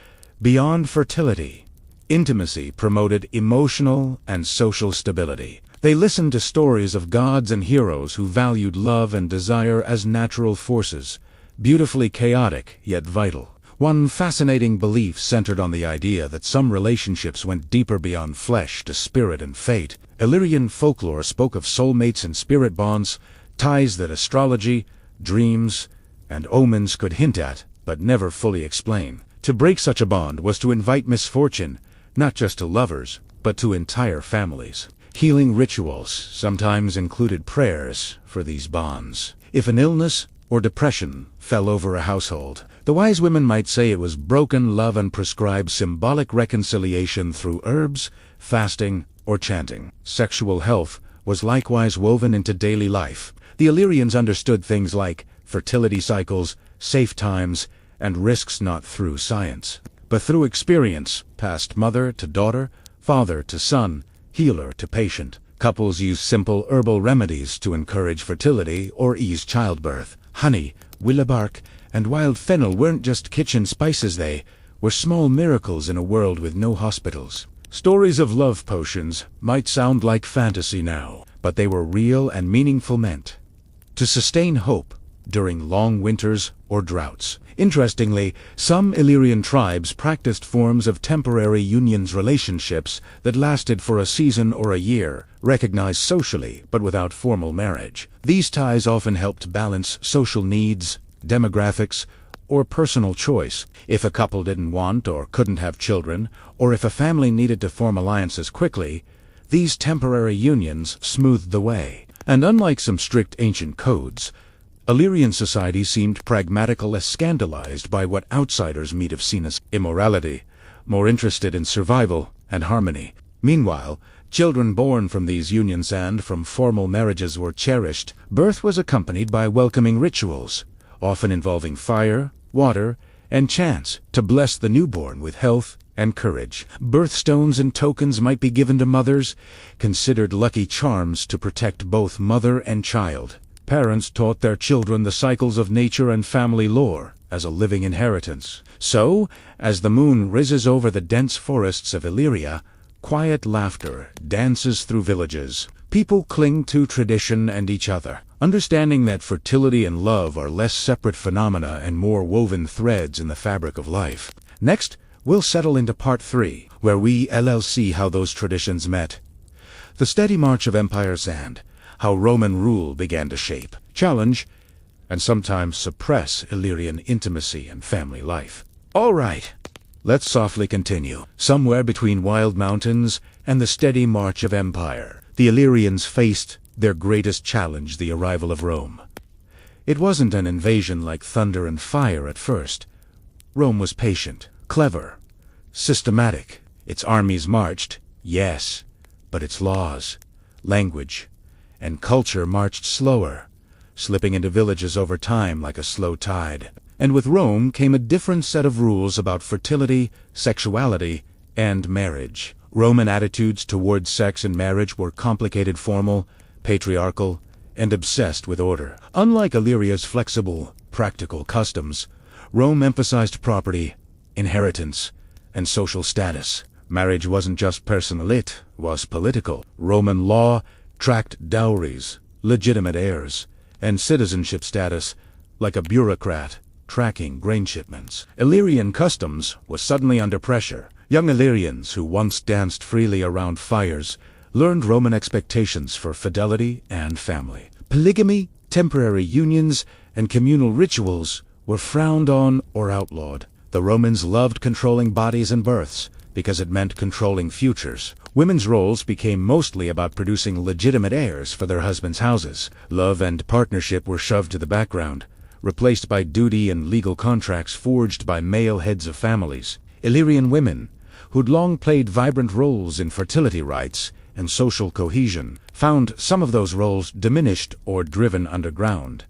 beyond fertility, intimacy promoted emotional and social stability. They listened to stories of gods and heroes who valued love and desire as natural forces, beautifully chaotic yet vital. One fascinating belief centered on the idea that some relationships went deeper beyond flesh to spirit and fate. Illyrian folklore spoke of soulmates and spirit bonds, ties that astrology, dreams, and omens could hint at, but never fully explain. To break such a bond was to invite misfortune, not just to lovers, but to entire families. Healing rituals sometimes included prayers for these bonds. If an illness or depression fell over a household, the wise women might say it was broken love and prescribe symbolic reconciliation through herbs, fasting, or chanting. Sexual health was likewise woven into daily life. The Illyrians understood things like fertility cycles, safe times, and risks not through science, but through experience, passed mother to daughter, father to son, healer to patient. Couples used simple herbal remedies to encourage fertility or ease childbirth. Honey, willow bark, and wild fennel weren't just kitchen spices, they were small miracles in a world with no hospitals. Stories of love potions might sound like fantasy now, but they were real and meaningful, meant to sustain hope during long winters or droughts. Interestingly, some Illyrian tribes practiced forms of temporary unions, relationships that lasted for a season or a year, recognized socially but without formal marriage. These ties often helped balance social needs, demographics, or personal choice. If a couple didn't want or couldn't have children, or if a family needed to form alliances quickly, these temporary unions smoothed the way. And unlike some strict ancient codes, Illyrian society seemed pragmatic, less scandalized by what outsiders might have seen as immorality, more interested in survival and harmony. Meanwhile, children born from these unions and from formal marriages were cherished. Birth was accompanied by welcoming rituals, often involving fire, water, and chants to bless the newborn with health and courage. Birthstones and tokens might be given to mothers, considered lucky charms to protect both mother and child. Parents taught their children the cycles of nature and family lore as a living inheritance. So, as the moon rises over the dense forests of Illyria, quiet laughter dances through villages. People cling to tradition and each other, understanding that fertility and love are less separate phenomena and more woven threads in the fabric of life. Next, we'll settle into part 3, where we'll see how those traditions met. The steady march of empires and how Roman rule began to shape, challenge, and sometimes suppress Illyrian intimacy and family life. All right, let's softly continue. Somewhere between wild mountains and the steady march of empire, the Illyrians faced their greatest challenge, the arrival of Rome. It wasn't an invasion like thunder and fire at first. Rome was patient, clever, systematic. Its armies marched, yes, but its laws, language, and culture marched slower, slipping into villages over time like a slow tide. And with Rome came a different set of rules about fertility, sexuality, and marriage. Roman attitudes towards sex and marriage were complicated, formal, patriarchal, and obsessed with order. Unlike Illyria's flexible, practical customs, Rome emphasized property, inheritance, and social status. Marriage wasn't just personal, it was political. Roman law tracked dowries, legitimate heirs, and citizenship status like a bureaucrat tracking grain shipments. Illyrian customs was suddenly under pressure. Young Illyrians who once danced freely around fires learned Roman expectations for fidelity and family. Polygamy, temporary unions, and communal rituals were frowned on or outlawed. The Romans loved controlling bodies and births because it meant controlling futures. Women's roles became mostly about producing legitimate heirs for their husbands' houses. Love and partnership were shoved to the background, replaced by duty and legal contracts forged by male heads of families. Illyrian women, who'd long played vibrant roles in fertility rites and social cohesion, found some of those roles diminished or driven underground.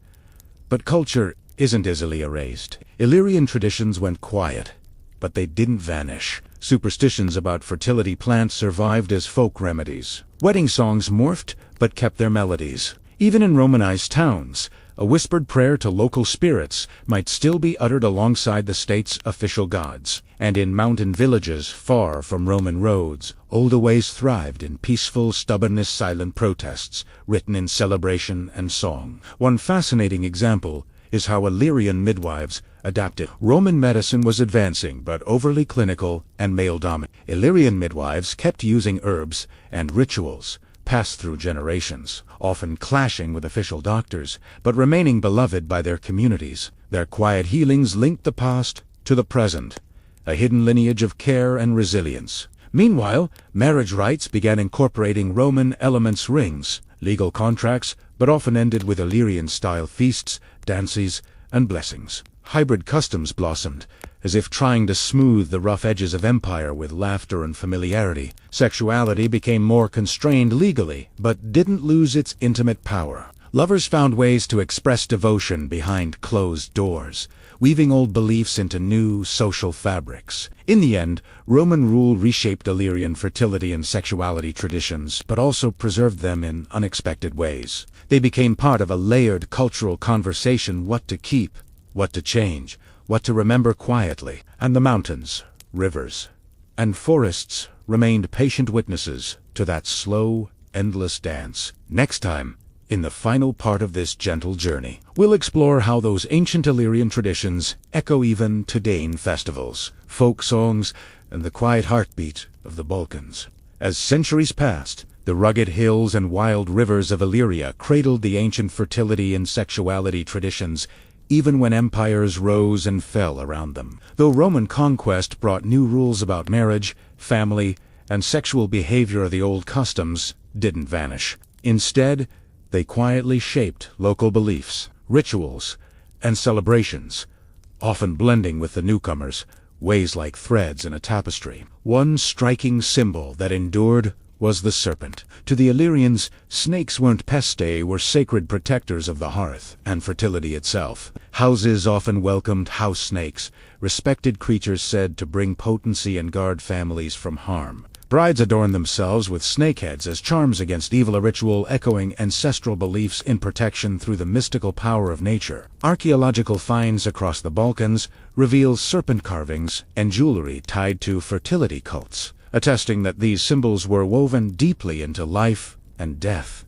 But culture isn't easily erased. Illyrian traditions went quiet, but they didn't vanish. Superstitions about fertility plants survived as folk remedies. Wedding songs morphed, but kept their melodies. Even in Romanized towns, a whispered prayer to local spirits might still be uttered alongside the state's official gods. And in mountain villages far from Roman roads, old ways thrived in peaceful, stubbornness silent protests, written in celebration and song. One fascinating example is how Illyrian midwives adapted. Roman medicine was advancing, but overly clinical and male-dominant. Illyrian midwives kept using herbs and rituals passed through generations, often clashing with official doctors, but remaining beloved by their communities. Their quiet healings linked the past to the present, a hidden lineage of care and resilience. Meanwhile, marriage rites began incorporating Roman elements, rings, legal contracts, but often ended with Illyrian-style feasts, dances, and blessings. Hybrid customs blossomed, as if trying to smooth the rough edges of empire with laughter and familiarity. Sexuality became more constrained legally, but didn't lose its intimate power. Lovers found ways to express devotion behind closed doors, weaving old beliefs into new social fabrics. In the end, Roman rule reshaped Illyrian fertility and sexuality traditions, but also preserved them in unexpected ways. They became part of a layered cultural conversation: what to keep, what to change, what to remember quietly. And the mountains, rivers, and forests remained patient witnesses to that slow, endless dance. Next time, in the final part of this gentle journey, we'll explore how those ancient Illyrian traditions echo even today in festivals, folk songs, and the quiet heartbeat of the Balkans. As centuries passed, the rugged hills and wild rivers of Illyria cradled the ancient fertility and sexuality traditions, even when empires rose and fell around them. Though Roman conquest brought new rules about marriage, family, and sexual behavior, the old customs didn't vanish. Instead, they quietly shaped local beliefs, rituals, and celebrations, often blending with the newcomers, ways like threads in a tapestry. One striking symbol that endured was the serpent. To the Illyrians, snakes weren't pests, they were sacred protectors of the hearth and fertility itself. Houses often welcomed house snakes, respected creatures said to bring potency and guard families from harm. Brides adorned themselves with snake heads as charms against evil, a ritual echoing ancestral beliefs in protection through the mystical power of nature. Archaeological finds across the Balkans reveal serpent carvings and jewelry tied to fertility cults, attesting that these symbols were woven deeply into life and death,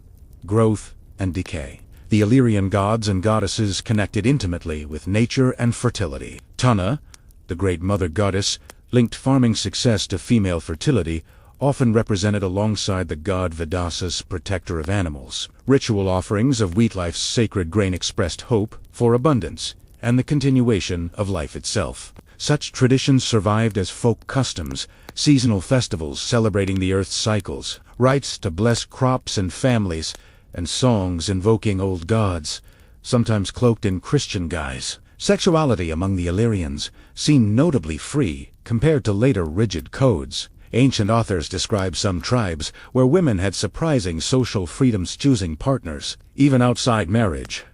growth and decay. The Illyrian gods and goddesses connected intimately with nature and fertility. Tana, the great mother goddess, linked farming success to female fertility, often represented alongside the god Vidasus, protector of animals. Ritual offerings of wheatlife's sacred grain expressed hope for abundance and the continuation of life itself. Such traditions survived as folk customs, seasonal festivals celebrating the earth's cycles, rites to bless crops and families, and songs invoking old gods, sometimes cloaked in Christian guise. Sexuality among the Illyrians seemed notably free compared to later rigid codes. Ancient authors describe some tribes where women had surprising social freedoms, choosing partners, even outside marriage,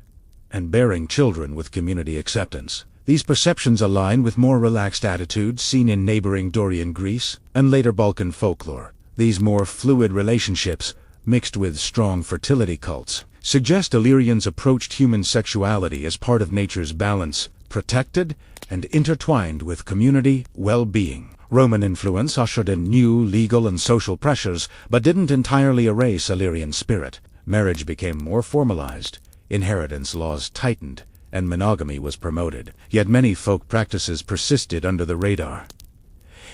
and bearing children with community acceptance. These perceptions align with more relaxed attitudes seen in neighboring Dorian Greece and later Balkan folklore. These more fluid relationships, mixed with strong fertility cults, suggest Illyrians approached human sexuality as part of nature's balance, protected and intertwined with community well-being. Roman influence ushered in new legal and social pressures, but didn't entirely erase Illyrian spirit. Marriage became more formalized, inheritance laws tightened, and monogamy was promoted. Yet many folk practices persisted under the radar.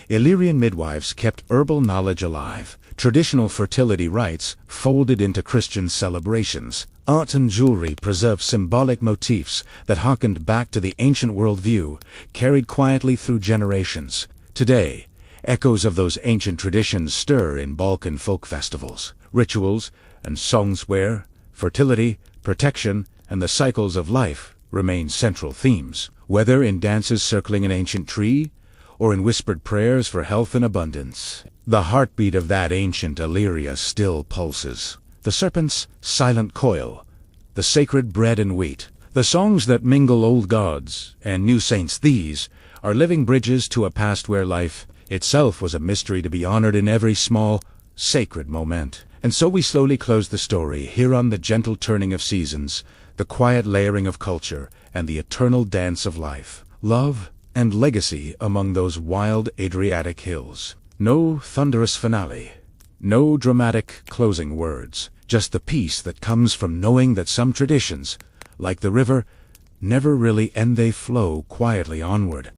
Illyrian midwives kept herbal knowledge alive. Traditional fertility rites folded into Christian celebrations. Art and jewelry preserved symbolic motifs that harkened back to the ancient worldview, carried quietly through generations. Today, echoes of those ancient traditions stir in Balkan folk festivals. Rituals and songs where fertility, protection, and the cycles of life remain central themes, whether in dances circling an ancient tree, or in whispered prayers for health and abundance. The heartbeat of that ancient Illyria still pulses. The serpent's silent coil, the sacred bread and wheat, the songs that mingle old gods and new saints, these are living bridges to a past where life itself was a mystery to be honored in every small, sacred moment. And so we slowly close the story here on the gentle turning of seasons, the quiet layering of culture, and the eternal dance of life, love, and legacy among those wild Adriatic hills. No thunderous finale, no dramatic closing words, just the peace that comes from knowing that some traditions, like the river, never really end. They flow quietly onward.